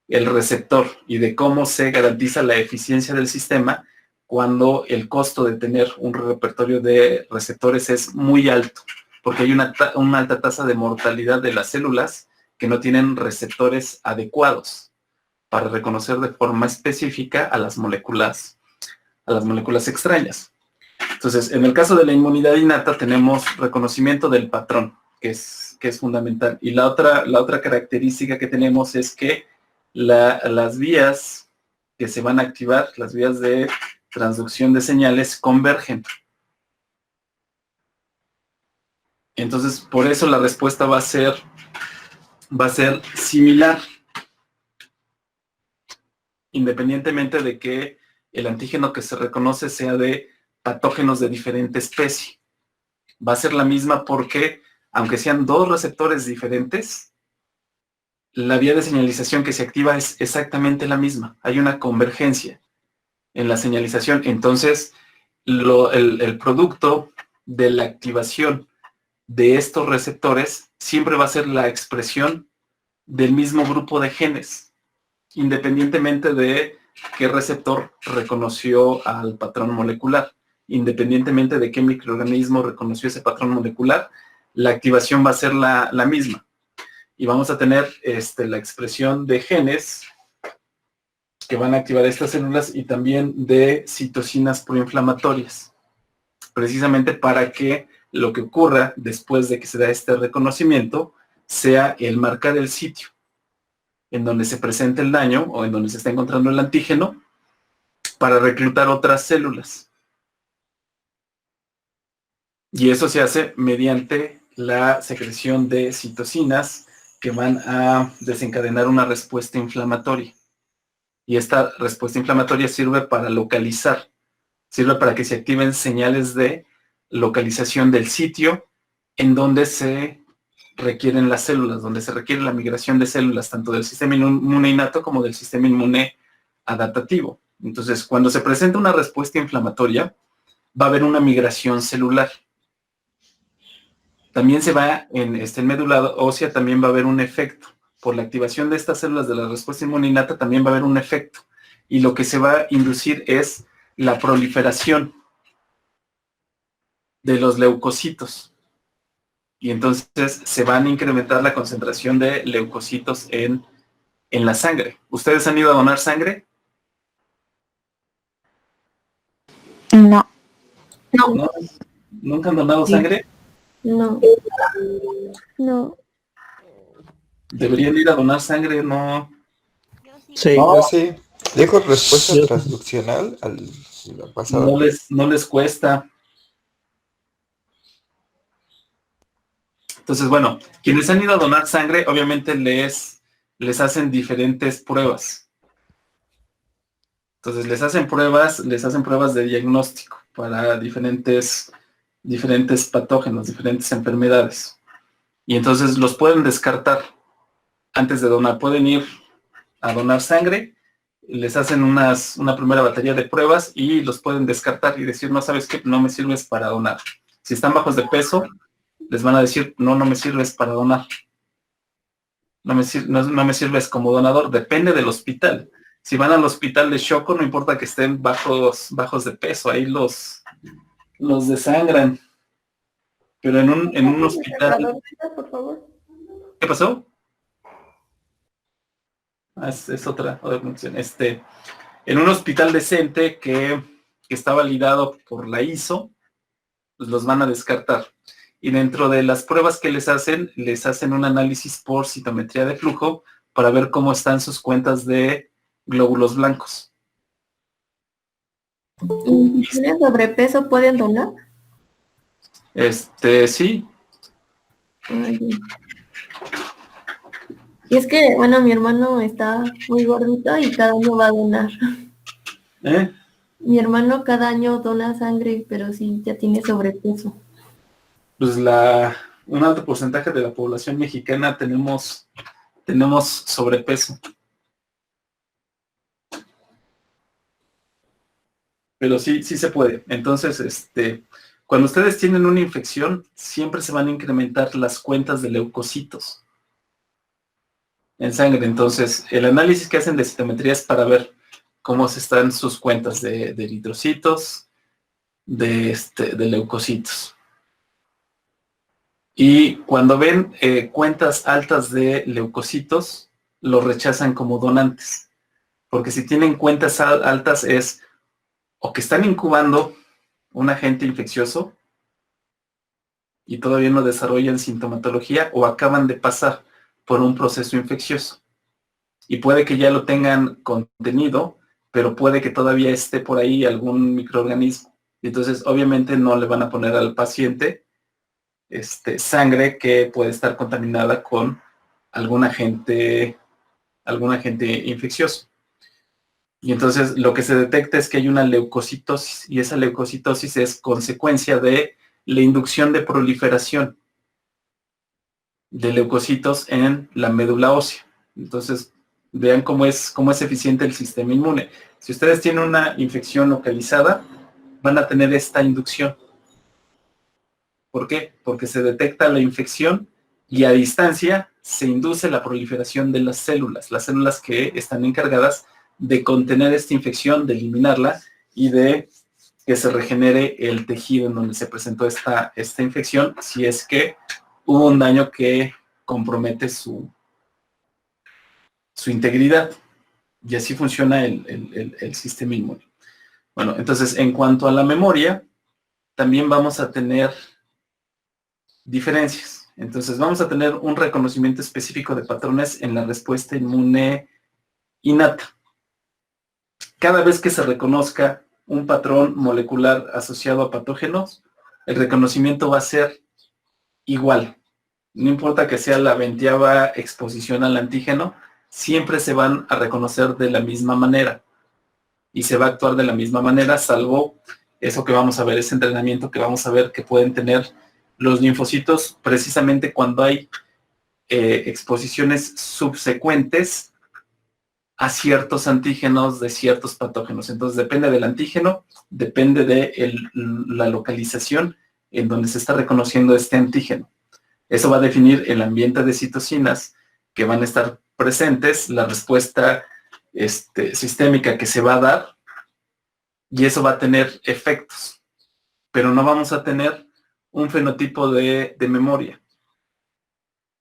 Speaker 1: receptor y de cómo se garantiza la eficiencia del sistema cuando el costo de tener un repertorio de receptores es muy alto, porque hay una alta tasa de mortalidad de las células que no tienen receptores adecuados para reconocer de forma específica a las moléculas extrañas. Entonces, en el caso de la inmunidad innata tenemos reconocimiento del patrón, que es fundamental. Y la otra característica que tenemos es que las vías que se van a activar, las vías de transducción de señales, convergen. Entonces, por eso la respuesta va a ser similar, independientemente de que el antígeno que se reconoce sea de patógenos de diferente especie. Va a ser la misma porque, aunque sean dos receptores diferentes, la vía de señalización que se activa es exactamente la misma. Hay una convergencia en la señalización. Entonces, el producto de la activación de estos receptores siempre va a ser la expresión del mismo grupo de genes, independientemente de qué receptor reconoció al patrón molecular, independientemente de qué microorganismo reconoció ese patrón molecular, la activación va a ser la misma. Y vamos a tener la expresión de genes que van a activar estas células y también de citocinas proinflamatorias, precisamente para que lo que ocurra después de que se da este reconocimiento sea el marcar el sitio en donde se presenta el daño o en donde se está encontrando el antígeno para reclutar otras células. Y eso se hace mediante la secreción de citocinas que van a desencadenar una respuesta inflamatoria. Y esta respuesta inflamatoria sirve para localizar, sirve para que se activen señales de localización del sitio en donde se requieren las células, donde se requiere la migración de células, tanto del sistema inmune innato como del sistema inmune adaptativo. Entonces, cuando se presenta una respuesta inflamatoria, va a haber una migración celular. También se va en médula ósea, también va a haber un efecto. Por la activación de estas células de la respuesta inmune innata también va a haber un efecto. Y lo que se va a inducir es la proliferación de los leucocitos. Y entonces se van a incrementar la concentración de leucocitos en la sangre. ¿Ustedes han ido a donar sangre?
Speaker 6: No.
Speaker 2: No.
Speaker 1: ¿Nunca han donado sangre?
Speaker 2: No. No.
Speaker 1: Deberían ir a donar sangre, ¿no?
Speaker 4: Sí.
Speaker 5: Yo sí. Dijo respuesta transduccional al pasado.
Speaker 1: No les cuesta. Entonces, bueno, quienes han ido a donar sangre, obviamente les hacen diferentes pruebas. Entonces, les hacen pruebas de diagnóstico para diferentes patógenos, diferentes enfermedades. Y entonces los pueden descartar antes de donar. Pueden ir a donar sangre, les hacen una primera batería de pruebas y los pueden descartar y decir, no, ¿sabes qué? No me sirves para donar. Si están bajos de peso, les van a decir, no me sirves para donar. No me sirves como donador, depende del hospital. Si van al hospital de Choco, no importa que estén bajos de peso, ahí los desangran. Pero en un hospital...
Speaker 2: Por favor.
Speaker 1: ¿Qué pasó? Es otra función. En un hospital decente que está validado por la ISO, pues los van a descartar. Y dentro de las pruebas que les hacen un análisis por citometría de flujo para ver cómo están sus cuentas de glóbulos blancos.
Speaker 2: ¿Y si tienen sobrepeso pueden donar?
Speaker 1: Sí.
Speaker 2: Ay, y es que, bueno, mi hermano está muy gordito y cada año va a donar.
Speaker 1: ¿Eh?
Speaker 2: Mi hermano cada año dona sangre, pero sí ya tiene sobrepeso.
Speaker 1: Pues un alto porcentaje de la población mexicana tenemos sobrepeso. Pero sí se puede. Entonces, cuando ustedes tienen una infección, siempre se van a incrementar las cuentas de leucocitos en sangre. Entonces, el análisis que hacen de citometría es para ver cómo están sus cuentas de eritrocitos, de leucocitos. Y cuando ven cuentas altas de leucocitos, los rechazan como donantes. Porque si tienen cuentas altas es o que están incubando un agente infeccioso y todavía no desarrollan sintomatología o acaban de pasar por un proceso infeccioso. Y puede que ya lo tengan contenido, pero puede que todavía esté por ahí algún microorganismo. Y entonces, obviamente, no le van a poner al paciente sangre que puede estar contaminada con algún agente infeccioso. Y entonces lo que se detecta es que hay una leucocitosis, y esa leucocitosis es consecuencia de la inducción de proliferación de leucocitos en la médula ósea. Entonces, vean cómo es eficiente el sistema inmune. Si ustedes tienen una infección localizada, van a tener esta inducción. ¿Por qué? Porque se detecta la infección y a distancia se induce la proliferación de las células que están encargadas de contener esta infección, de eliminarla y de que se regenere el tejido en donde se presentó esta infección, si es que hubo un daño que compromete su integridad. Y así funciona el sistema inmune. Bueno, entonces, en cuanto a la memoria, también vamos a tener diferencias. Entonces, vamos a tener un reconocimiento específico de patrones en la respuesta inmune innata. Cada vez que se reconozca un patrón molecular asociado a patógenos, el reconocimiento va a ser igual. No importa que sea la 20ª exposición al antígeno, siempre se van a reconocer de la misma manera. Y se va a actuar de la misma manera, salvo eso que vamos a ver, ese entrenamiento que vamos a ver que pueden tener los linfocitos precisamente cuando hay exposiciones subsecuentes a ciertos antígenos de ciertos patógenos. Entonces depende del antígeno, depende de la localización en donde se está reconociendo este antígeno. Eso va a definir el ambiente de citocinas que van a estar presentes, la respuesta sistémica que se va a dar, y eso va a tener efectos. Pero no vamos a tener un fenotipo de memoria.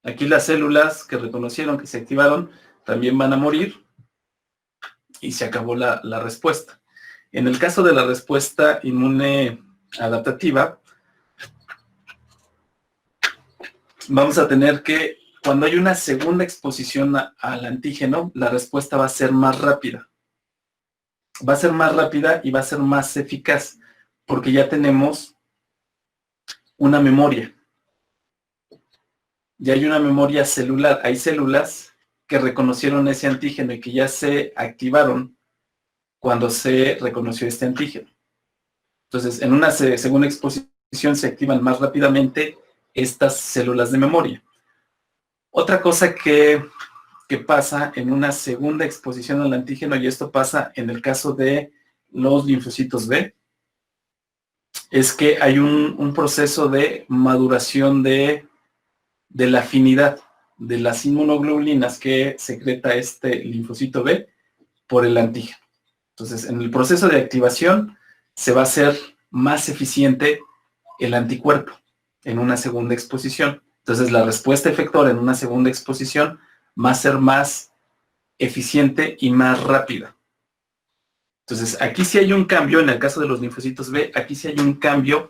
Speaker 1: Aquí las células que reconocieron, que se activaron, también van a morir y se acabó la respuesta. En el caso de la respuesta inmune adaptativa, vamos a tener que cuando hay una segunda exposición al antígeno, la respuesta va a ser más rápida. Va a ser más rápida y va a ser más eficaz, porque ya tenemos una memoria. Ya hay una memoria celular. Hay células que reconocieron ese antígeno y que ya se activaron cuando se reconoció este antígeno. Entonces, en una segunda exposición se activan más rápidamente estas células de memoria. Otra cosa que pasa en una segunda exposición al antígeno, y esto pasa en el caso de los linfocitos B, es que hay un proceso de maduración de la afinidad de las inmunoglobulinas que secreta este linfocito B por el antígeno. Entonces, en el proceso de activación se va a hacer más eficiente el anticuerpo en una segunda exposición. Entonces, la respuesta efectora en una segunda exposición va a ser más eficiente y más rápida. Entonces, aquí sí hay un cambio, en el caso de los linfocitos B, aquí sí hay un cambio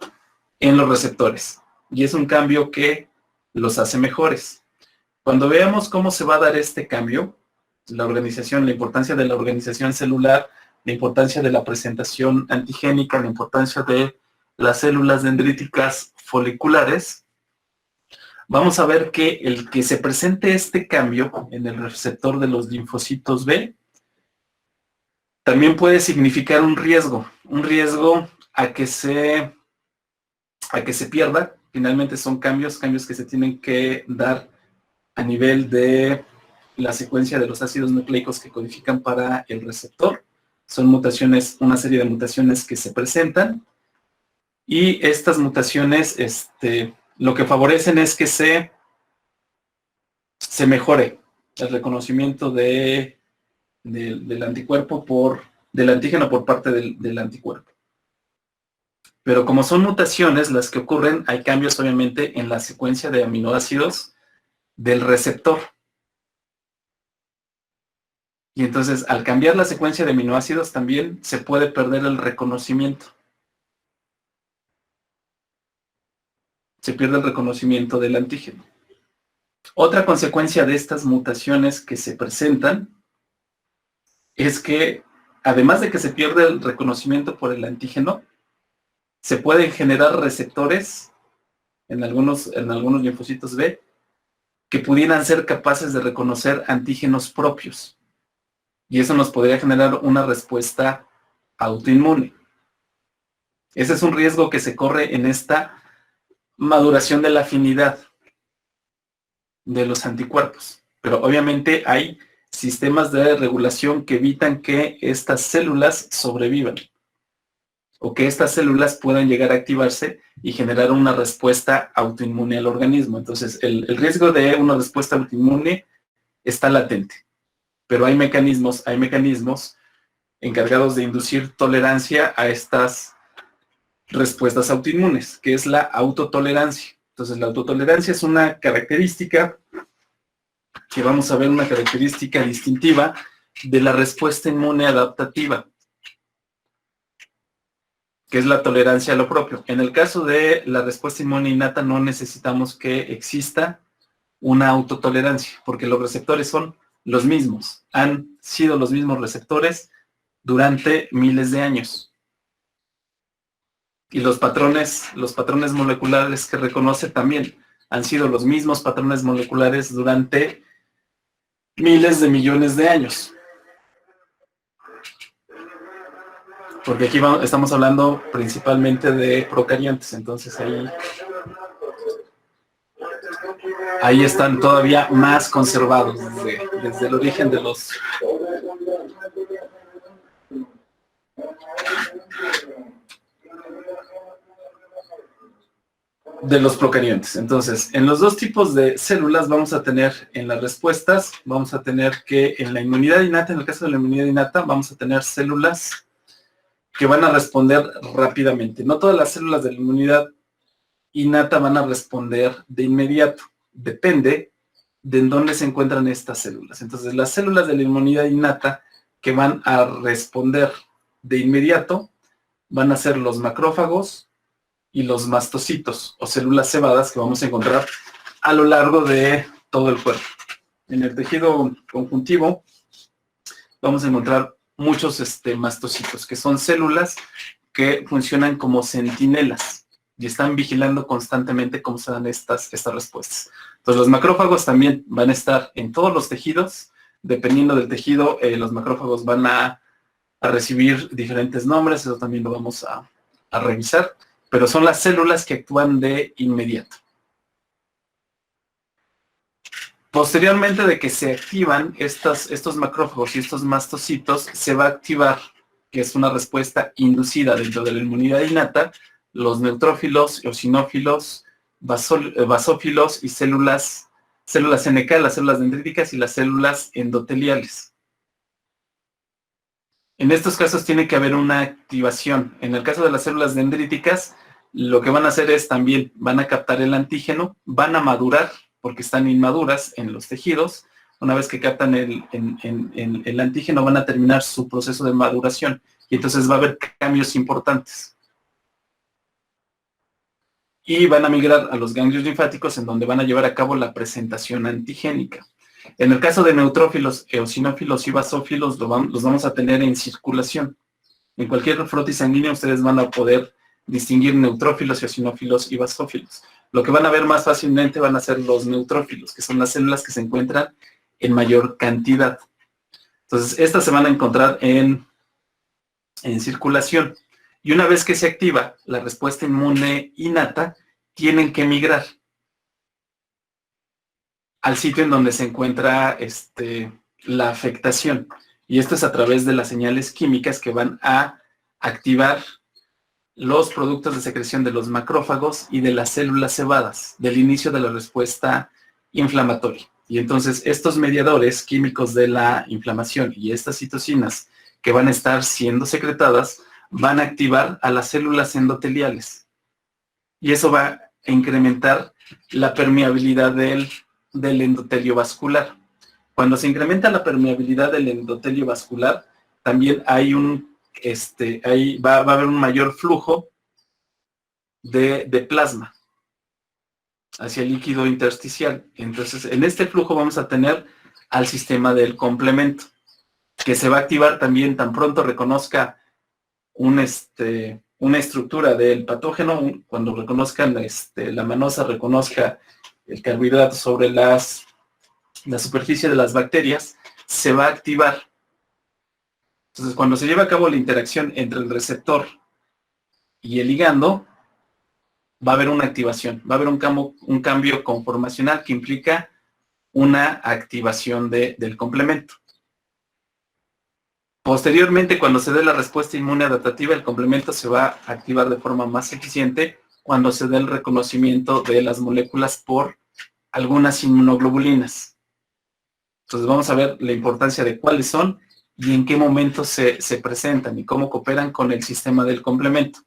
Speaker 1: en los receptores. Y es un cambio que los hace mejores. Cuando veamos cómo se va a dar este cambio, la organización, la importancia de la organización celular, la importancia de la presentación antigénica, la importancia de las células dendríticas foliculares, vamos a ver que el que se presente este cambio en el receptor de los linfocitos B también puede significar un riesgo a que se pierda. Finalmente son cambios que se tienen que dar a nivel de la secuencia de los ácidos nucleicos que codifican para el receptor. Son mutaciones, una serie de mutaciones que se presentan, y estas mutaciones lo que favorecen es que se mejore el reconocimiento del anticuerpo del antígeno por parte del anticuerpo. Pero como son mutaciones las que ocurren, hay cambios obviamente en la secuencia de aminoácidos del receptor. Y entonces, al cambiar la secuencia de aminoácidos, también se puede perder el reconocimiento. Se pierde el reconocimiento del antígeno. Otra consecuencia de estas mutaciones que se presentan es que, además de que se pierde el reconocimiento por el antígeno, se pueden generar receptores en algunos linfocitos B que pudieran ser capaces de reconocer antígenos propios. Y eso nos podría generar una respuesta autoinmune. Ese es un riesgo que se corre en esta maduración de la afinidad de los anticuerpos. Pero obviamente hay sistemas de regulación que evitan que estas células sobrevivan, o que estas células puedan llegar a activarse y generar una respuesta autoinmune al organismo. Entonces, el riesgo de una respuesta autoinmune está latente. Pero hay mecanismos encargados de inducir tolerancia a estas respuestas autoinmunes, que es la autotolerancia. Entonces, la autotolerancia es una característica que vamos a ver, una característica distintiva de la respuesta inmune adaptativa, que es la tolerancia a lo propio. En el caso de la respuesta inmune innata no necesitamos que exista una autotolerancia, porque los receptores son los mismos, han sido los mismos receptores durante miles de años. Y los patrones moleculares que reconoce también han sido los mismos patrones moleculares durante miles de millones de años. Porque aquí estamos hablando principalmente de procariontes, entonces ahí están todavía más conservados desde el origen de los procariontes. Entonces, en los dos tipos de células vamos a tener, en las respuestas, vamos a tener que en la inmunidad innata, en el caso de la inmunidad innata, vamos a tener células que van a responder rápidamente. No todas las células de la inmunidad innata van a responder de inmediato. Depende de en dónde se encuentran estas células. Entonces, las células de la inmunidad innata que van a responder de inmediato van a ser los macrófagos y los mastocitos, o células cebadas, que vamos a encontrar a lo largo de todo el cuerpo. En el tejido conjuntivo vamos a encontrar muchos mastocitos, que son células que funcionan como centinelas y están vigilando constantemente cómo se dan estas respuestas. Entonces, los macrófagos también van a estar en todos los tejidos. Dependiendo del tejido, los macrófagos van a recibir diferentes nombres, eso también lo vamos a revisar, pero son las células que actúan de inmediato. Posteriormente de que se activan estos macrófagos y estos mastocitos, se va a activar, que es una respuesta inducida dentro de la inmunidad innata, los neutrófilos, eosinófilos, basófilos y células NK, las células dendríticas y las células endoteliales. En estos casos tiene que haber una activación. En el caso de las células dendríticas, lo que van a hacer es también, van a captar el antígeno, van a madurar, porque están inmaduras en los tejidos. Una vez que captan el antígeno, van a terminar su proceso de maduración. Y entonces va a haber cambios importantes. Y van a migrar a los ganglios linfáticos, en donde van a llevar a cabo la presentación antigénica. En el caso de neutrófilos, eosinófilos y basófilos, los vamos a tener en circulación. En cualquier frotis sanguíneo ustedes van a poder distinguir neutrófilos, eosinófilos y basófilos. Lo que van a ver más fácilmente van a ser los neutrófilos, que son las células que se encuentran en mayor cantidad. Entonces, estas se van a encontrar en circulación. Y una vez que se activa la respuesta inmune innata, tienen que migrar al sitio en donde se encuentra la afectación. Y esto es a través de las señales químicas que van a activar los productos de secreción de los macrófagos y de las células cebadas, del inicio de la respuesta inflamatoria. Y entonces estos mediadores químicos de la inflamación y estas citocinas que van a estar siendo secretadas van a activar a las células endoteliales. Y eso va a incrementar la permeabilidad del endotelio vascular. Cuando se incrementa la permeabilidad del endotelio vascular, también hay va a haber un mayor flujo de plasma hacia el líquido intersticial. Entonces, en este flujo vamos a tener al sistema del complemento, que se va a activar también tan pronto reconozca una estructura del patógeno, cuando reconozcan la manosa reconozca el carbohidrato sobre la superficie de las bacterias, se va a activar. Entonces, cuando se lleva a cabo la interacción entre el receptor y el ligando, va a haber una activación, va a haber un cambio conformacional que implica una activación del complemento. Posteriormente, cuando se dé la respuesta inmune adaptativa, el complemento se va a activar de forma más eficiente cuando se dé el reconocimiento de las moléculas por algunas inmunoglobulinas. Entonces vamos a ver la importancia de cuáles son y en qué momento se presentan y cómo cooperan con el sistema del complemento.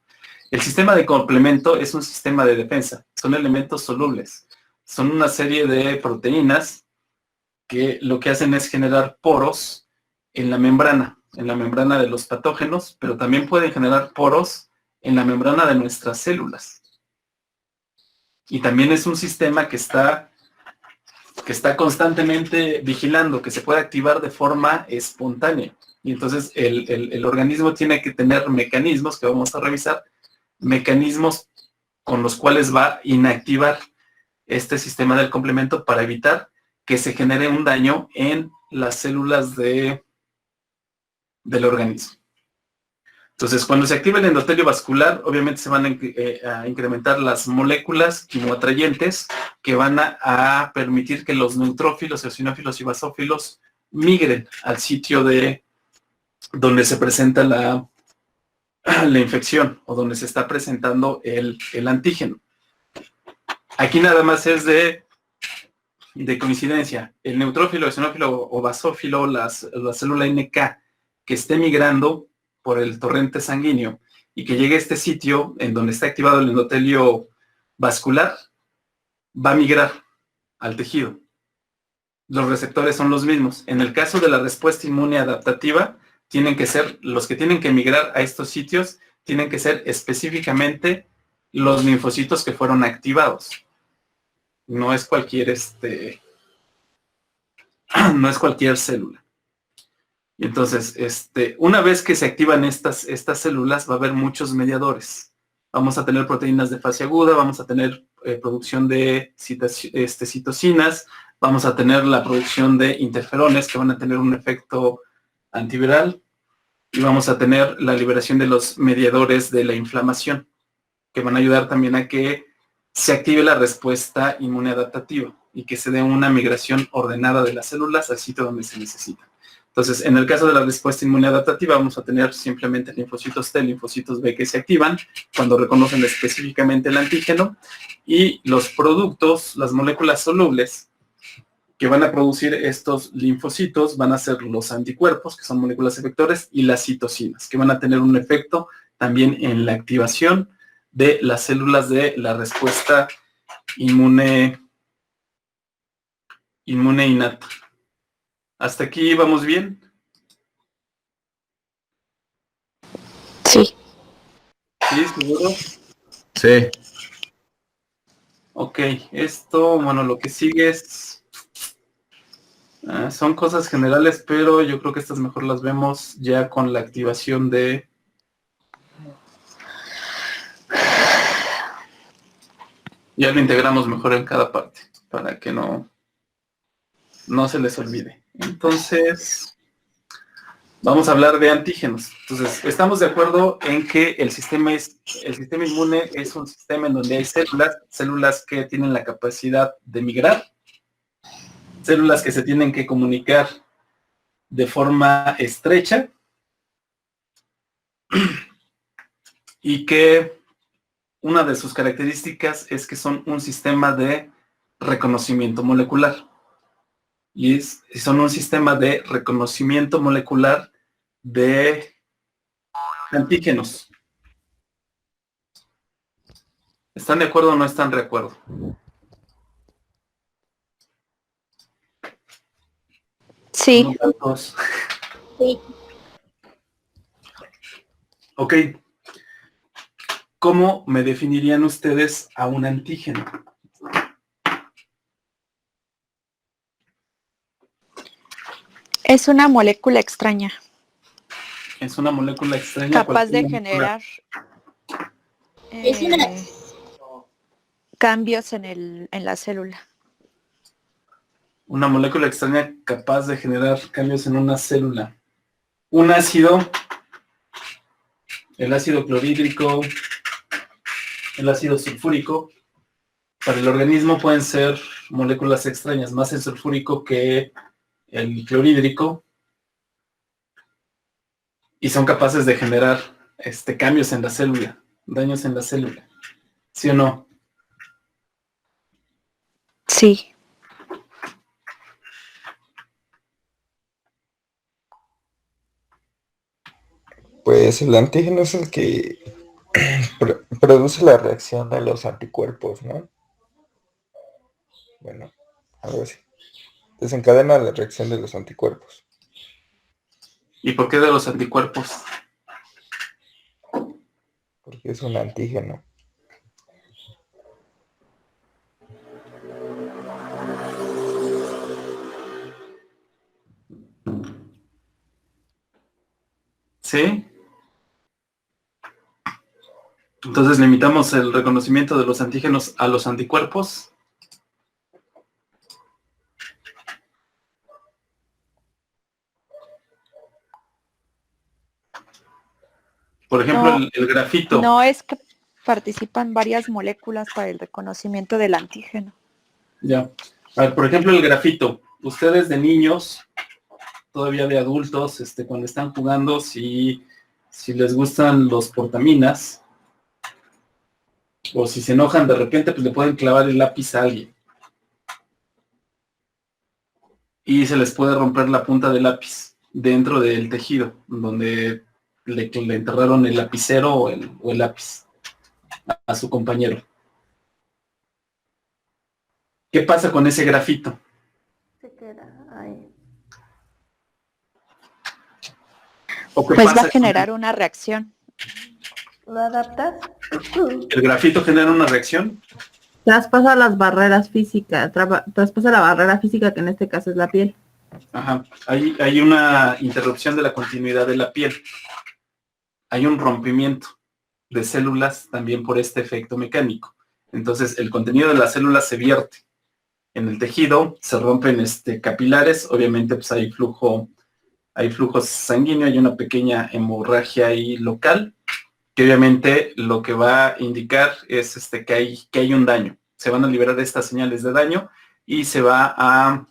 Speaker 1: El sistema de complemento es un sistema de defensa, son elementos solubles, son una serie de proteínas que lo que hacen es generar poros en la membrana de los patógenos, pero también pueden generar poros en la membrana de nuestras células. Y también es un sistema que está constantemente vigilando, que se puede activar de forma espontánea. Y entonces el organismo tiene que tener mecanismos, que vamos a revisar, mecanismos con los cuales va a inactivar este sistema del complemento para evitar que se genere un daño en las células del organismo. Entonces, cuando se activa el endotelio vascular, obviamente se van a incrementar las moléculas quimoatrayentes que van a permitir que los neutrófilos, eosinófilos y basófilos migren al sitio donde se presenta la infección o donde se está presentando el antígeno. Aquí nada más es de coincidencia. El neutrófilo, eosinófilo o basófilo, la célula NK que esté migrando por el torrente sanguíneo y que llegue a este sitio en donde está activado el endotelio vascular, va a migrar al tejido. Los receptores son los mismos. En el caso de la respuesta inmune adaptativa, tienen que ser, los que tienen que migrar a estos sitios, tienen que ser específicamente los linfocitos que fueron activados. No es cualquier no es cualquier célula. Y entonces, una vez que se activan estas células, va a haber muchos mediadores. Vamos a tener proteínas de fase aguda, vamos a tener producción de citocinas, vamos a tener la producción de interferones que van a tener un efecto antiviral y vamos a tener la liberación de los mediadores de la inflamación, que van a ayudar también a que se active la respuesta inmune adaptativa y que se dé una migración ordenada de las células al sitio donde se necesita. Entonces, en el caso de la respuesta inmune adaptativa, vamos a tener simplemente linfocitos T, linfocitos B que se activan cuando reconocen específicamente el antígeno, y los productos, las moléculas solubles que van a producir estos linfocitos van a ser los anticuerpos, que son moléculas efectores, y las citocinas, que van a tener un efecto también en la activación de las células de la respuesta inmune innata. ¿Hasta aquí vamos bien?
Speaker 6: Sí.
Speaker 1: ¿Sí? ¿Seguro?
Speaker 5: Sí.
Speaker 1: Ok, esto, bueno, lo que sigue es... son cosas generales, pero yo creo que estas mejor las vemos ya con la activación de... Ya lo integramos mejor en cada parte, para que no se les olvide. Entonces, vamos a hablar de antígenos. Entonces, estamos de acuerdo en que el sistema inmune es un sistema en donde hay células que tienen la capacidad de migrar, células que se tienen que comunicar de forma estrecha y que una de sus características es que son un sistema de reconocimiento molecular. Y son un sistema de reconocimiento molecular de antígenos. ¿Están de acuerdo o no están de acuerdo?
Speaker 6: Sí.
Speaker 1: Sí. Ok. ¿Cómo me definirían ustedes a un antígeno?
Speaker 6: Es una molécula extraña.
Speaker 1: Es una molécula extraña.
Speaker 6: Capaz de generar cambios en la célula.
Speaker 1: Una molécula extraña capaz de generar cambios en una célula. Un ácido, el ácido clorhídrico, el ácido sulfúrico, para el organismo pueden ser moléculas extrañas, más el sulfúrico que el clorhídrico, y son capaces de generar cambios en la célula, daños en la célula. ¿Sí o no?
Speaker 6: Sí.
Speaker 5: Pues el antígeno es el que produce la reacción de los anticuerpos, ¿no? Bueno, algo así. Desencadena la reacción de los anticuerpos.
Speaker 1: ¿Y por qué de los anticuerpos?
Speaker 5: Porque es un antígeno.
Speaker 1: ¿Sí? Entonces limitamos el reconocimiento de los antígenos a los anticuerpos. Por ejemplo,
Speaker 6: No,
Speaker 1: el grafito.
Speaker 6: No, es que participan varias moléculas para el reconocimiento del antígeno.
Speaker 1: Ya. A ver, por ejemplo, el grafito. Ustedes de niños, todavía de adultos, cuando están jugando, si les gustan los portaminas, o si se enojan de repente, pues le pueden clavar el lápiz a alguien. Y se les puede romper la punta del lápiz dentro del tejido, donde le enterraron el lapicero o el lápiz a su compañero. ¿Qué pasa con ese grafito?
Speaker 2: Se queda ahí.
Speaker 1: ¿O qué
Speaker 6: Pues
Speaker 1: pasa
Speaker 6: va a generar una reacción.
Speaker 2: ¿Lo adaptas?
Speaker 1: ¿El grafito genera una reacción?
Speaker 3: Traspasa las barreras físicas, traspasa la barrera física que en este caso es la piel.
Speaker 1: Ajá. Hay una interrupción de la continuidad de la piel. Hay un rompimiento de células también por este efecto mecánico. Entonces, el contenido de las células se vierte en el tejido, se rompen capilares, obviamente pues hay flujo sanguíneo, hay una pequeña hemorragia ahí local, que obviamente lo que va a indicar es que hay un daño. Se van a liberar estas señales de daño y se va a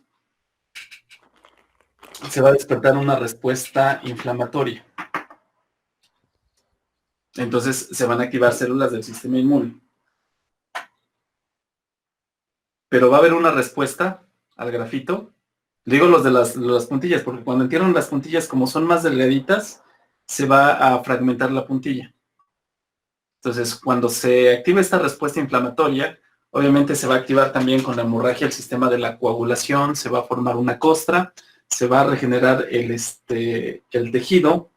Speaker 1: se va a despertar una respuesta inflamatoria. Entonces se van a activar células del sistema inmune. Pero va a haber una respuesta al grafito. Digo los de las puntillas, porque cuando entierran las puntillas, como son más delgaditas, se va a fragmentar la puntilla. Entonces, cuando se activa esta respuesta inflamatoria, obviamente se va a activar también con la hemorragia el sistema de la coagulación, se va a formar una costra, se va a regenerar el tejido,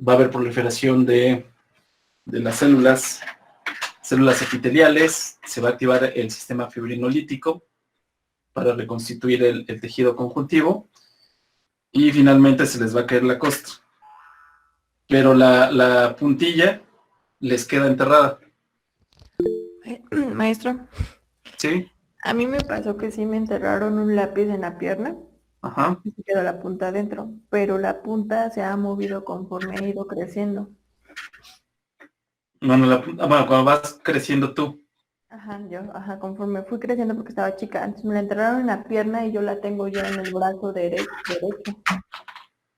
Speaker 1: va a haber proliferación de las células epiteliales, se va a activar el sistema fibrinolítico para reconstituir el tejido conjuntivo y finalmente se les va a caer la costra. Pero la puntilla les queda enterrada.
Speaker 2: Maestro,
Speaker 1: ¿Sí?
Speaker 2: a mí me pasó que sí me enterraron un lápiz en la pierna
Speaker 1: Ajá.
Speaker 2: y se quedó la punta adentro, pero la punta se ha movido conforme ha ido creciendo.
Speaker 1: Bueno, cuando vas creciendo tú.
Speaker 2: Ajá, conforme fui creciendo porque estaba chica. Antes me la enterraron en la pierna y yo la tengo ya en el brazo derecho.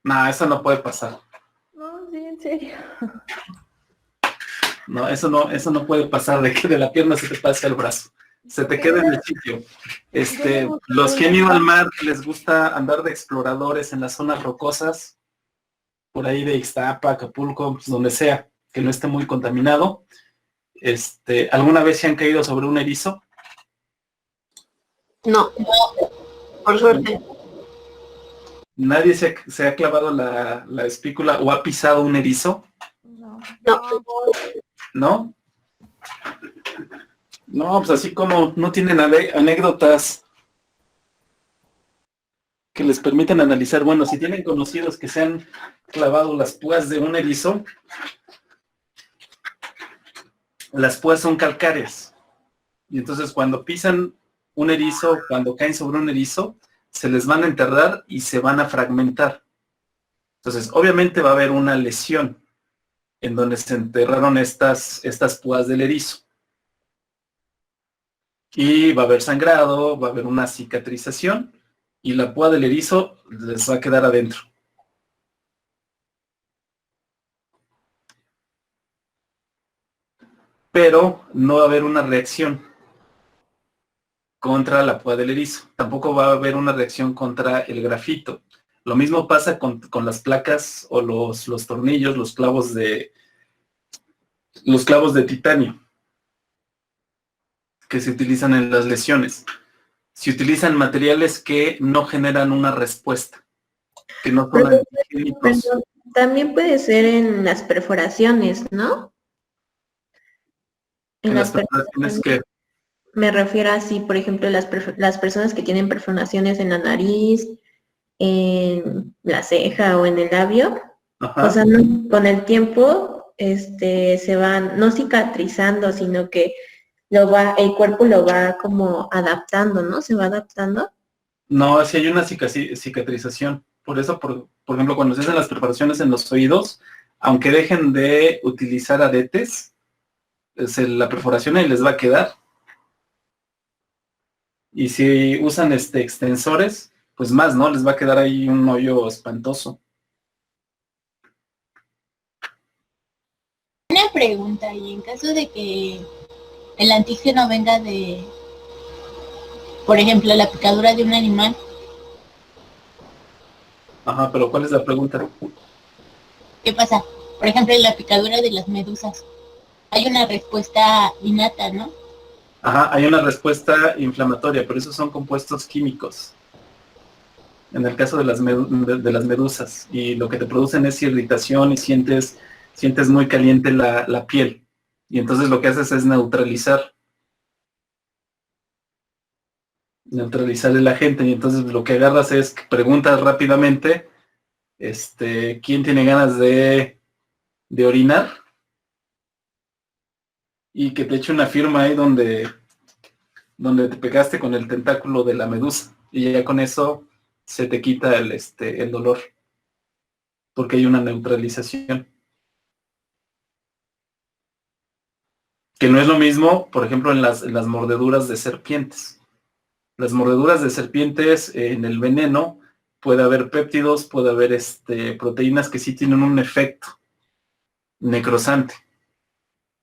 Speaker 1: No, eso no puede pasar.
Speaker 2: No, sí, en serio.
Speaker 1: No, eso no puede pasar de que de la pierna se te pase al brazo. Se te queda en el sitio. Los que han ido al mar, les gusta andar de exploradores en las zonas rocosas, por ahí de Ixtapa, Acapulco, pues donde sea, que no esté muy contaminado. ¿Alguna vez se han caído sobre un erizo?
Speaker 3: No, por suerte.
Speaker 1: ¿Nadie se ha clavado la espícula o ha pisado un erizo?
Speaker 2: No.
Speaker 3: No.
Speaker 1: ¿No? No, pues así como no tienen anécdotas que les permitan analizar. Bueno, si tienen conocidos que se han clavado las púas de un erizo, las púas son calcáreas. Y entonces cuando pisan un erizo, cuando caen sobre un erizo, se les van a enterrar y se van a fragmentar. Entonces, obviamente va a haber una lesión en donde se enterraron estas púas del erizo. Y va a haber sangrado, va a haber una cicatrización y la púa del erizo les va a quedar adentro. Pero no va a haber una reacción contra la púa del erizo. Tampoco va a haber una reacción contra el grafito. Lo mismo pasa con las placas o los tornillos, los clavos de titanio que se utilizan en las lesiones. Se utilizan materiales que no generan una respuesta, que no son antigénicos.
Speaker 3: Pero también puede ser en las perforaciones, ¿no?
Speaker 1: En las perforaciones que...
Speaker 3: Me refiero así, por ejemplo, las personas que tienen perforaciones en la nariz, en la ceja o en el labio.
Speaker 1: Ajá.
Speaker 3: O sea, con el tiempo se van no cicatrizando, sino que el cuerpo lo va como adaptando, ¿no? Se va adaptando.
Speaker 1: No, si hay una cicatrización. Por eso, por ejemplo, cuando se hacen las preparaciones en los oídos, aunque dejen de utilizar aretes, la perforación ahí les va a quedar. Y si usan extensores, pues más, ¿no? Les va a quedar ahí un hoyo espantoso.
Speaker 7: Una pregunta, y en caso de que el antígeno venga de, por ejemplo, la picadura de un animal.
Speaker 1: Ajá, pero ¿cuál es la pregunta?
Speaker 7: ¿Qué pasa? Por ejemplo, en la picadura de las medusas. Hay una respuesta innata, ¿no?
Speaker 1: Ajá, hay una respuesta inflamatoria, pero esos son compuestos químicos. En el caso de las medusas. Y lo que te producen es irritación y sientes muy caliente la piel. Y entonces lo que haces es neutralizar el agente. Y entonces lo que agarras es que preguntas rápidamente, ¿quién tiene ganas de orinar? Y que te eche una firma ahí donde te pegaste con el tentáculo de la medusa. Y ya con eso se te quita el dolor. Porque hay una neutralización. Que no es lo mismo, por ejemplo, en las mordeduras de serpientes. Las mordeduras de serpientes en el veneno puede haber péptidos, puede haber proteínas que sí tienen un efecto necrosante.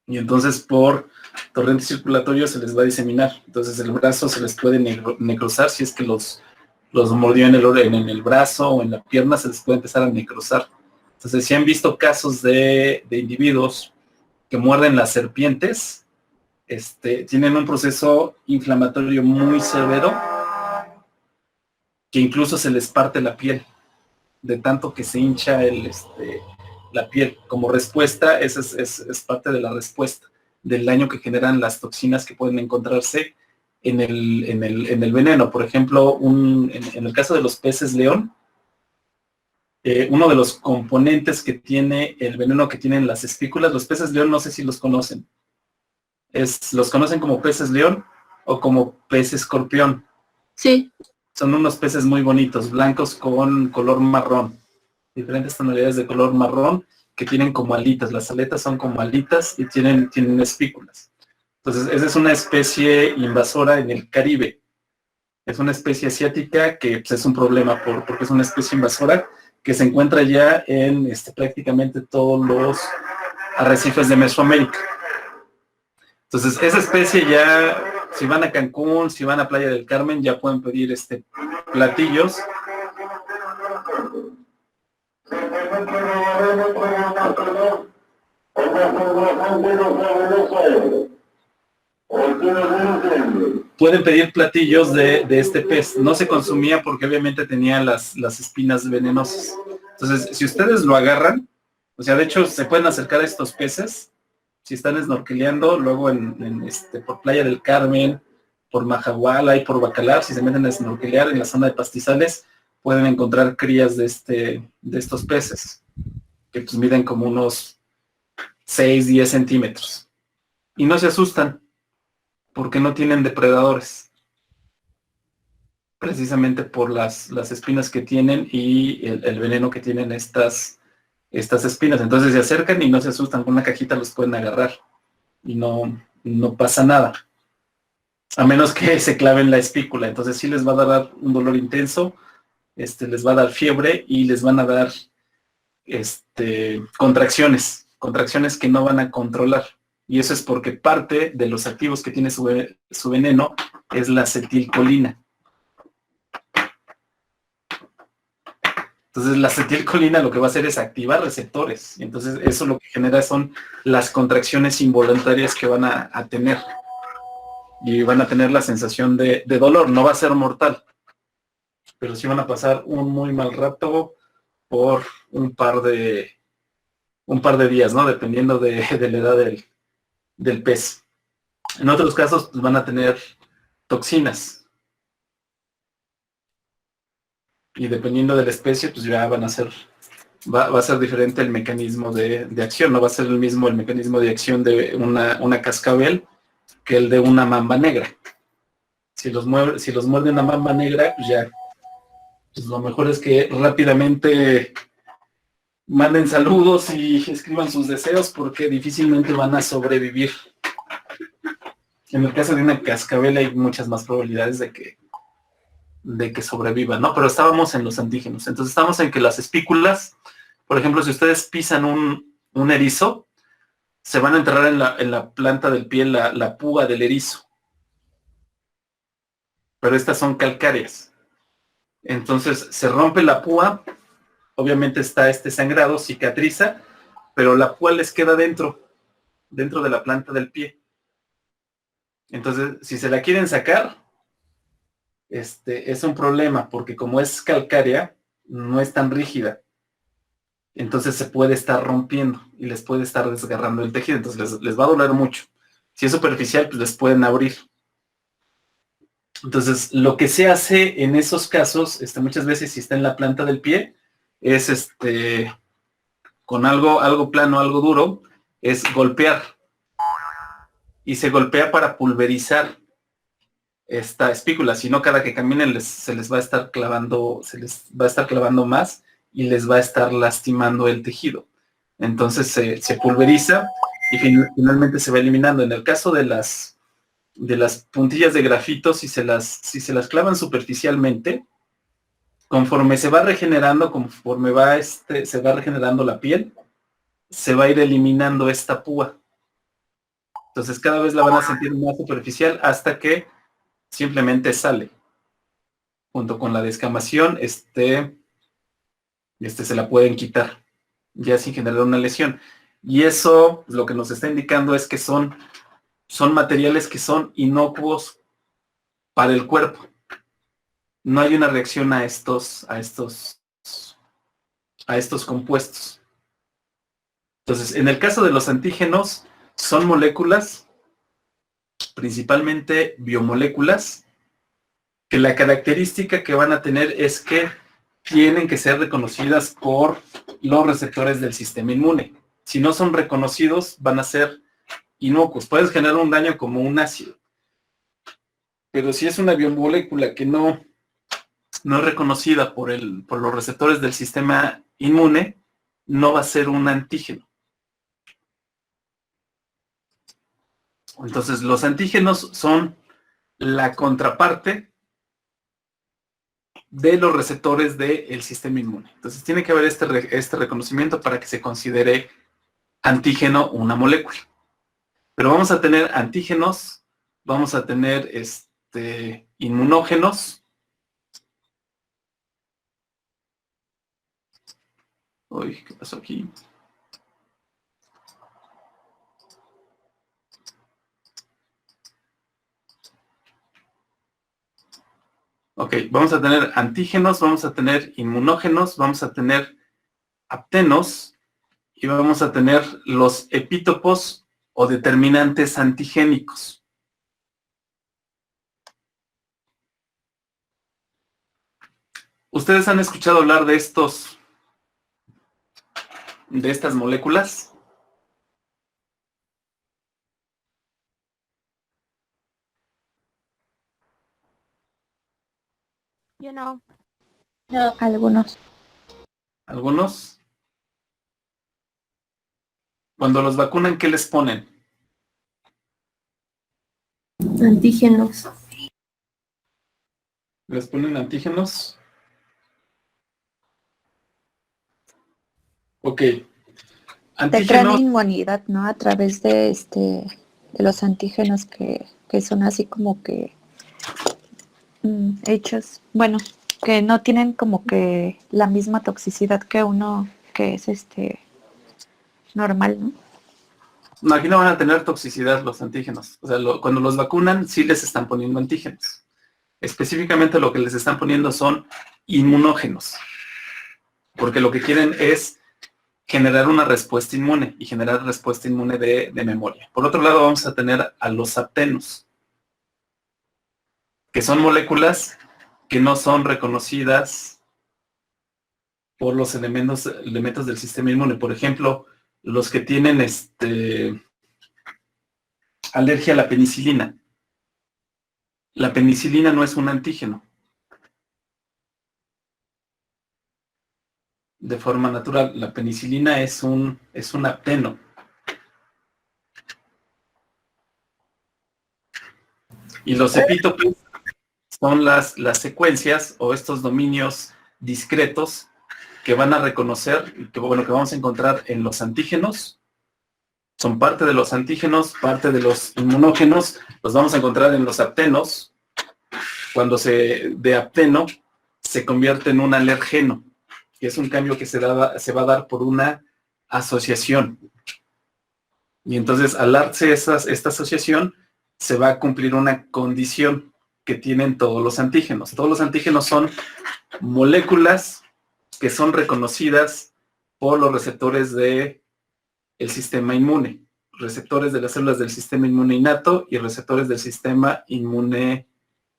Speaker 1: Y entonces por torrente circulatorio se les va a diseminar. Entonces el brazo se les puede necrosar si es que los mordió en el brazo o en la pierna, se les puede empezar a necrosar. Entonces si han visto casos de individuos que muerden las serpientes, tienen un proceso inflamatorio muy severo, que incluso se les parte la piel, de tanto que se hincha la piel. Como respuesta, esa es parte de la respuesta del daño que generan las toxinas que pueden encontrarse en el veneno. Por ejemplo, en el caso de los peces león, uno de los componentes que tiene el veneno que tienen las espículas, los peces león, no sé si los conocen, los conocen como peces león o como pez escorpión.
Speaker 7: Sí.
Speaker 1: Son unos peces muy bonitos, blancos con color marrón, diferentes tonalidades de color marrón, que tienen como alitas. Las aletas son como alitas y tienen espículas. Entonces, esa es una especie invasora en el Caribe. Es una especie asiática que pues, es un problema porque es una especie invasora que se encuentra ya en prácticamente todos los arrecifes de Mesoamérica. Entonces, esa especie ya, si van a Cancún, si van a Playa del Carmen, ya pueden pedir platillos. Pueden pedir platillos de este pez. No se consumía porque obviamente tenía las espinas venenosas. Entonces, si ustedes lo agarran, o sea, de hecho, se pueden acercar a estos peces si están snorkeleando, luego por Playa del Carmen, por Majahuala y por Bacalar, si se meten a snorkelear en la zona de pastizales, pueden encontrar crías de estos peces, que pues miden como unos 6-10 centímetros. Y no se asustan, porque no tienen depredadores. Precisamente por las espinas que tienen y el veneno que tienen estas espinas. Entonces se acercan y no se asustan, con una cajita los pueden agarrar y no pasa nada, a menos que se claven la espícula. Entonces sí les va a dar un dolor intenso, les va a dar fiebre y les van a dar contracciones que no van a controlar, y eso es porque parte de los activos que tiene su veneno es la acetilcolina. Entonces la acetilcolina lo que va a hacer es activar receptores, y entonces eso lo que genera son las contracciones involuntarias que van a tener, y van a tener la sensación de dolor. No va a ser mortal, pero sí van a pasar un muy mal rato por un par de días, ¿no? Dependiendo de la edad del pez. En otros casos pues, van a tener toxinas. Y dependiendo de la especie, pues ya va a ser diferente el mecanismo de acción. No va a ser el mismo el mecanismo de acción de una cascabel que el de una mamba negra. Si los muerde una mamba negra, pues ya, pues lo mejor es que rápidamente manden saludos y escriban sus deseos, porque difícilmente van a sobrevivir. En el caso de una cascabel hay muchas más probabilidades de que sobrevivan, ¿no? Pero estábamos en los antígenos. Entonces estamos en que las espículas, por ejemplo, si ustedes pisan un erizo, se van a enterrar en la planta del pie la púa del erizo. Pero estas son calcáreas. Entonces se rompe la púa, obviamente está sangrado, cicatriza, pero la púa les queda dentro de la planta del pie. Entonces, si se la quieren sacar, es un problema, porque como es calcárea, no es tan rígida. Entonces se puede estar rompiendo y les puede estar desgarrando el tejido. Entonces les va a doler mucho. Si es superficial, pues les pueden abrir. Entonces, lo que se hace en esos casos, muchas veces si está en la planta del pie, es con algo plano, algo duro, es golpear. Y se golpea para pulverizar esta espícula, si no cada que caminen se les va a estar clavando más y les va a estar lastimando el tejido. Entonces se pulveriza y finalmente se va eliminando. En el caso de las puntillas de grafito, si se las clavan superficialmente, conforme se va regenerando, conforme se va regenerando la piel, se va a ir eliminando esta púa. Entonces cada vez la van a sentir más superficial hasta que simplemente sale. Junto con la descamación, se la pueden quitar, ya sin generar una lesión. Y eso lo que nos está indicando es que son materiales que son inocuos para el cuerpo. No hay una reacción a estos compuestos. Entonces, en el caso de los antígenos, son moléculas, principalmente biomoléculas, que la característica que van a tener es que tienen que ser reconocidas por los receptores del sistema inmune. Si no son reconocidos, van a ser inocuos. Puedes generar un daño como un ácido. Pero si es una biomolécula que no es reconocida por los receptores del sistema inmune, no va a ser un antígeno. Entonces, los antígenos son la contraparte de los receptores del sistema inmune. Entonces, tiene que haber este reconocimiento para que se considere antígeno una molécula. Pero vamos a tener antígenos, vamos a tener inmunógenos. Uy, ¿qué pasó aquí? Ok, vamos a tener antígenos, vamos a tener inmunógenos, vamos a tener aptenos y vamos a tener los epítopos o determinantes antigénicos. ¿Ustedes han escuchado hablar de estas moléculas?
Speaker 6: Yo no.
Speaker 7: No,
Speaker 6: Algunos.
Speaker 1: ¿Algunos? Cuando los vacunan, ¿qué les ponen?
Speaker 2: Antígenos.
Speaker 1: ¿Les ponen antígenos? Ok.
Speaker 6: Te crean
Speaker 1: Antígenos,
Speaker 6: inmunidad, ¿no? A través de de los antígenos que son así como que hechos, bueno, que no tienen como que la misma toxicidad que uno que es normal, ¿no?
Speaker 1: no, aquí no van a tener toxicidad los antígenos. O sea, cuando los vacunan, sí les están poniendo antígenos. Específicamente lo que les están poniendo son inmunógenos. Porque lo que quieren es generar una respuesta inmune y generar respuesta inmune de memoria. Por otro lado, vamos a tener a los aptenos, que son moléculas que no son reconocidas por los elementos del sistema inmune. Por ejemplo, los que tienen alergia a la penicilina. La penicilina no es un antígeno. De forma natural, la penicilina es un apteno. Y los epítopos son las secuencias o estos dominios discretos que van a reconocer, que vamos a encontrar en los antígenos. Son parte de los antígenos, parte de los inmunógenos, los vamos a encontrar en los aptenos, cuando de apteno se convierte en un alergeno, que es un cambio que se va a dar por una asociación. Y entonces, al darse esta asociación, se va a cumplir una condición que tienen todos los antígenos. Todos los antígenos son moléculas que son reconocidas por los receptores del sistema inmune, receptores de las células del sistema inmune innato y receptores del sistema inmune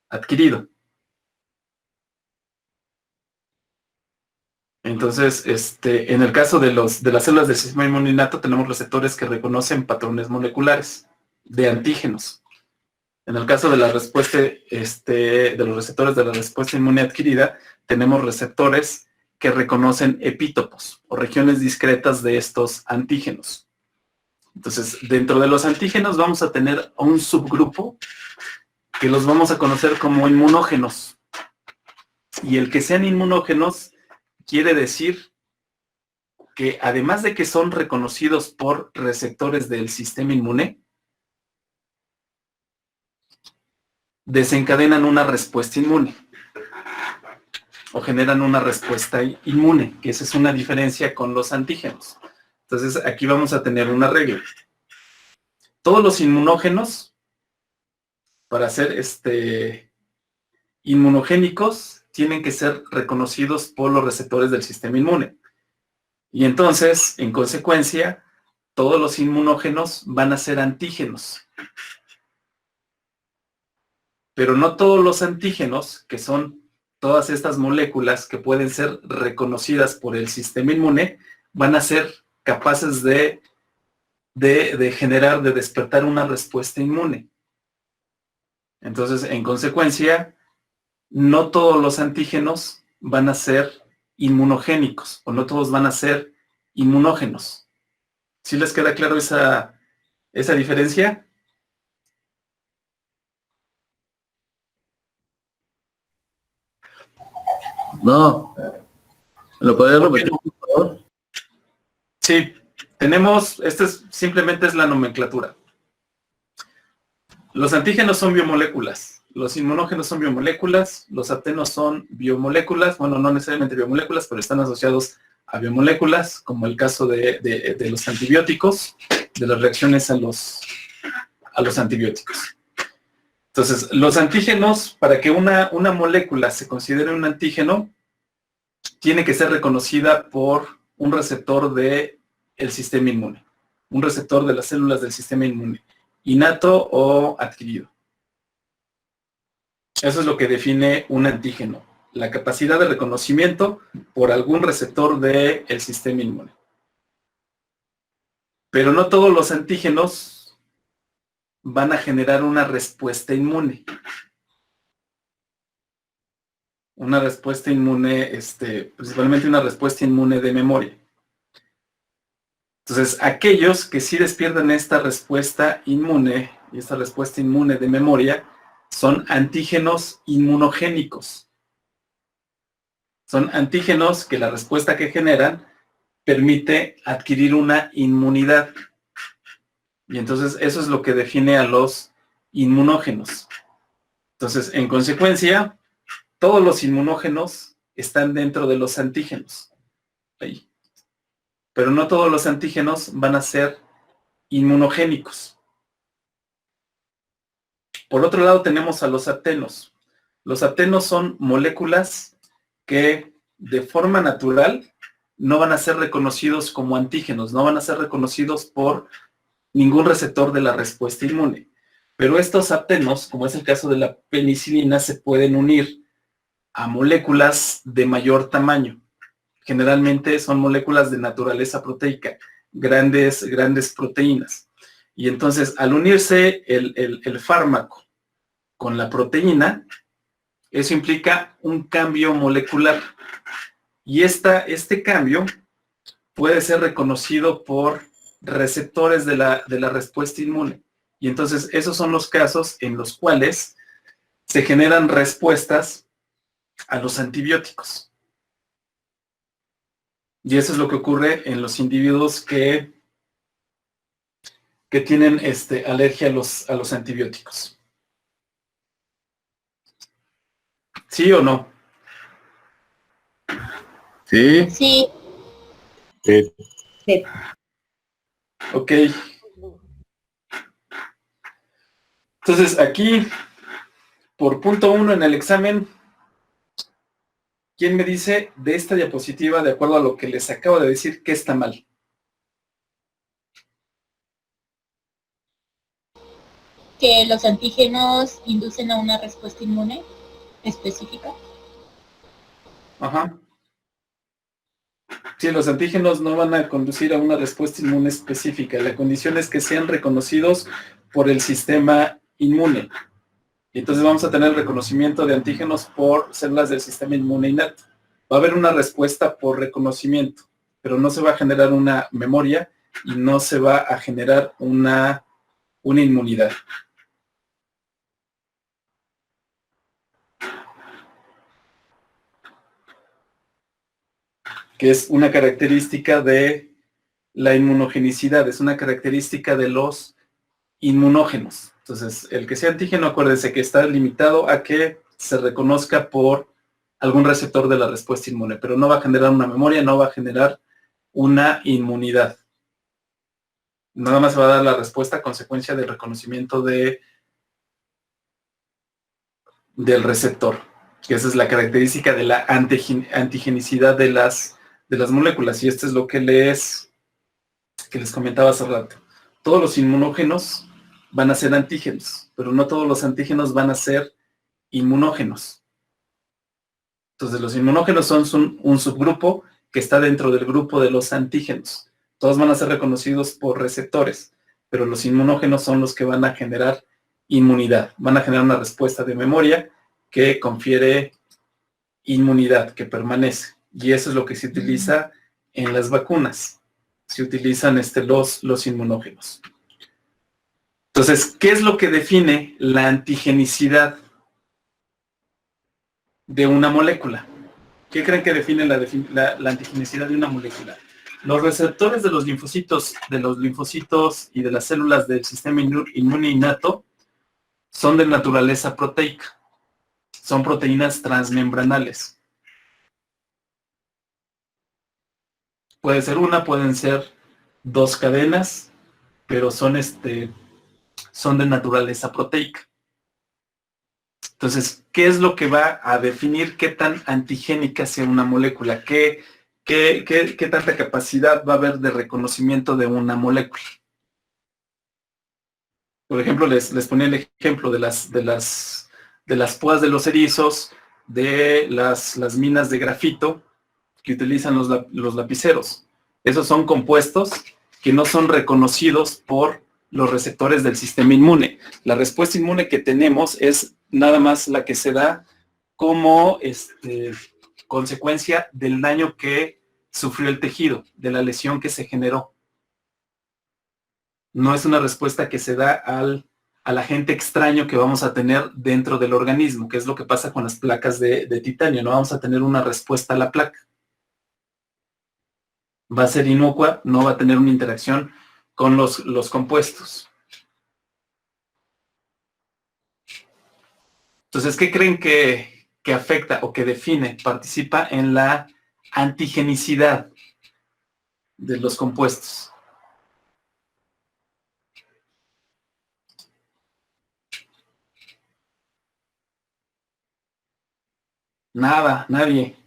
Speaker 1: adquirido. Entonces, en el caso de las células del sistema inmune innato, tenemos receptores que reconocen patrones moleculares de antígenos. En el caso de la respuesta, de los receptores de la respuesta inmune adquirida, tenemos receptores que reconocen epítopos o regiones discretas de estos antígenos. Entonces, dentro de los antígenos vamos a tener un subgrupo que los vamos a conocer como inmunógenos. Y el que sean inmunógenos quiere decir que además de que son reconocidos por receptores del sistema inmune, desencadenan una respuesta inmune o generan una respuesta inmune, que esa es una diferencia con los antígenos. Entonces, aquí vamos a tener una regla. Todos los inmunógenos, para ser inmunogénicos, tienen que ser reconocidos por los receptores del sistema inmune. Y entonces, en consecuencia, todos los inmunógenos van a ser antígenos. Pero no todos los antígenos, que son todas estas moléculas que pueden ser reconocidas por el sistema inmune, van a ser capaces de generar, de despertar una respuesta inmune. Entonces, en consecuencia, no todos los antígenos van a ser inmunogénicos, o no todos van a ser inmunógenos. ¿Sí les queda claro esa diferencia?
Speaker 8: No. ¿Lo podrías repetir, por favor?
Speaker 1: Sí, tenemos, simplemente es la nomenclatura. Los antígenos son biomoléculas, los inmunógenos son biomoléculas, los aptenos son biomoléculas, bueno, no necesariamente biomoléculas, pero están asociados a biomoléculas, como el caso de los antibióticos, de las reacciones a los antibióticos. Entonces, los antígenos, para que una molécula se considere un antígeno, tiene que ser reconocida por un receptor del sistema inmune, un receptor de las células del sistema inmune, innato o adquirido. Eso es lo que define un antígeno, la capacidad de reconocimiento por algún receptor del sistema inmune. Pero no todos los antígenos van a generar una respuesta inmune. Una respuesta inmune, principalmente una respuesta inmune de memoria. Entonces, aquellos que sí despiertan esta respuesta inmune, y esta respuesta inmune de memoria, son antígenos inmunogénicos. Son antígenos que la respuesta que generan permite adquirir una inmunidad. Y entonces eso es lo que define a los inmunógenos. Entonces, en consecuencia, todos los inmunógenos están dentro de los antígenos. Ahí. Pero no todos los antígenos van a ser inmunogénicos. Por otro lado tenemos a los aptenos. Los aptenos son moléculas que de forma natural no van a ser reconocidos como antígenos, no van a ser reconocidos por ningún receptor de la respuesta inmune. Pero estos aptenos, como es el caso de la penicilina, se pueden unir a moléculas de mayor tamaño. Generalmente son moléculas de naturaleza proteica, grandes proteínas. Y entonces, al unirse el fármaco con la proteína, eso implica un cambio molecular. Y este cambio puede ser reconocido por receptores de la respuesta inmune. Y entonces, esos son los casos en los cuales se generan respuestas a los antibióticos. Y eso es lo que ocurre en los individuos que tienen alergia a los antibióticos. ¿Sí o no?
Speaker 8: Sí.
Speaker 7: Sí,
Speaker 3: Sí.
Speaker 1: Ok. Entonces, aquí, por punto 1 en el examen, ¿quién me dice de esta diapositiva, de acuerdo a lo que les acabo de decir, qué está mal?
Speaker 7: que los antígenos inducen a una respuesta inmune específica.
Speaker 1: Ajá. Sí, los antígenos no van a conducir a una respuesta inmune específica. La condición es que sean reconocidos por el sistema inmune. Y entonces vamos a tener reconocimiento de antígenos por células del sistema inmune innato. Va a haber una respuesta por reconocimiento, pero no se va a generar una memoria y no se va a generar una inmunidad. que es una característica de la inmunogenicidad, es una característica de los inmunógenos. Entonces, el que sea antígeno, acuérdense que está limitado a que se reconozca por algún receptor de la respuesta inmune, pero no va a generar una memoria, no va a generar una inmunidad. Nada más va a dar la respuesta a consecuencia del reconocimiento del receptor, que esa es la característica de la antigenicidad de las moléculas, y esto es lo que les comentaba hace rato. Todos los inmunógenos van a ser antígenos, pero no todos los antígenos van a ser inmunógenos. Entonces los inmunógenos son un subgrupo que está dentro del grupo de los antígenos. Todos van a ser reconocidos por receptores, pero los inmunógenos son los que van a generar inmunidad. Van a generar una respuesta de memoria que confiere inmunidad, que permanece. Y eso es lo que se utiliza en las vacunas. Se utilizan los inmunógenos. Entonces, ¿qué es lo que define la antigenicidad de una molécula? ¿Qué creen que define la antigenicidad de una molécula? Los receptores de los linfocitos y de las células del sistema inmune innato son de naturaleza proteica. Son proteínas transmembranales. Puede ser una, pueden ser dos cadenas, pero son de naturaleza proteica. Entonces, ¿qué es lo que va a definir qué tan antigénica sea una molécula? ¿Qué tanta capacidad va a haber de reconocimiento de una molécula? Por ejemplo, les ponía el ejemplo de las púas de los erizos, de las minas de grafito que utilizan los lapiceros. Esos son compuestos que no son reconocidos por los receptores del sistema inmune. La respuesta inmune que tenemos es nada más la que se da como consecuencia del daño que sufrió el tejido, de la lesión que se generó. No es una respuesta que se da al agente extraño que vamos a tener dentro del organismo, que es lo que pasa con las placas de titanio. No vamos a tener una respuesta a la placa. Va a ser inocua, no va a tener una interacción con los compuestos. Entonces, ¿qué creen que afecta o que define, participa en la antigenicidad de los compuestos? Nada, nadie.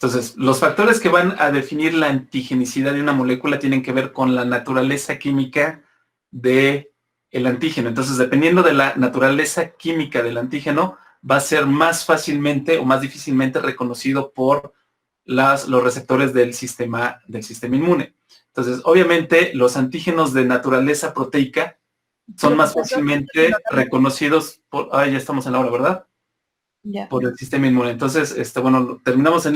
Speaker 1: Entonces, los factores que van a definir la antigenicidad de una molécula tienen que ver con la naturaleza química del antígeno. Entonces, dependiendo de la naturaleza química del antígeno, va a ser más fácilmente o más difícilmente reconocido por los receptores del sistema inmune. Entonces, obviamente, los antígenos de naturaleza proteica son más fácilmente reconocidos por... ya estamos en la hora, ¿verdad?
Speaker 6: Ya.
Speaker 1: Por el sistema inmune. Entonces, bueno, terminamos en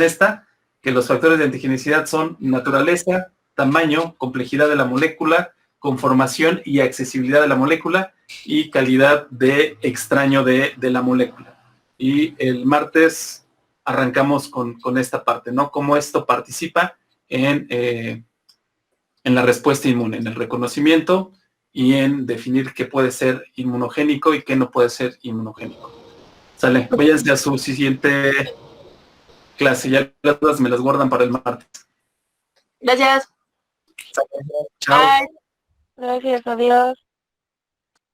Speaker 1: que los factores de antigenicidad son naturaleza, tamaño, complejidad de la molécula, conformación y accesibilidad de la molécula y calidad de extraño de la molécula. Y el martes arrancamos con esta parte, ¿no? Cómo esto participa en la respuesta inmune, en el reconocimiento y en definir qué puede ser inmunogénico y qué no puede ser inmunogénico. Sale, váyanse a su siguiente clase, ya las dudas me las guardan para el martes.
Speaker 7: Gracias.
Speaker 1: Chao.
Speaker 6: Gracias, adiós.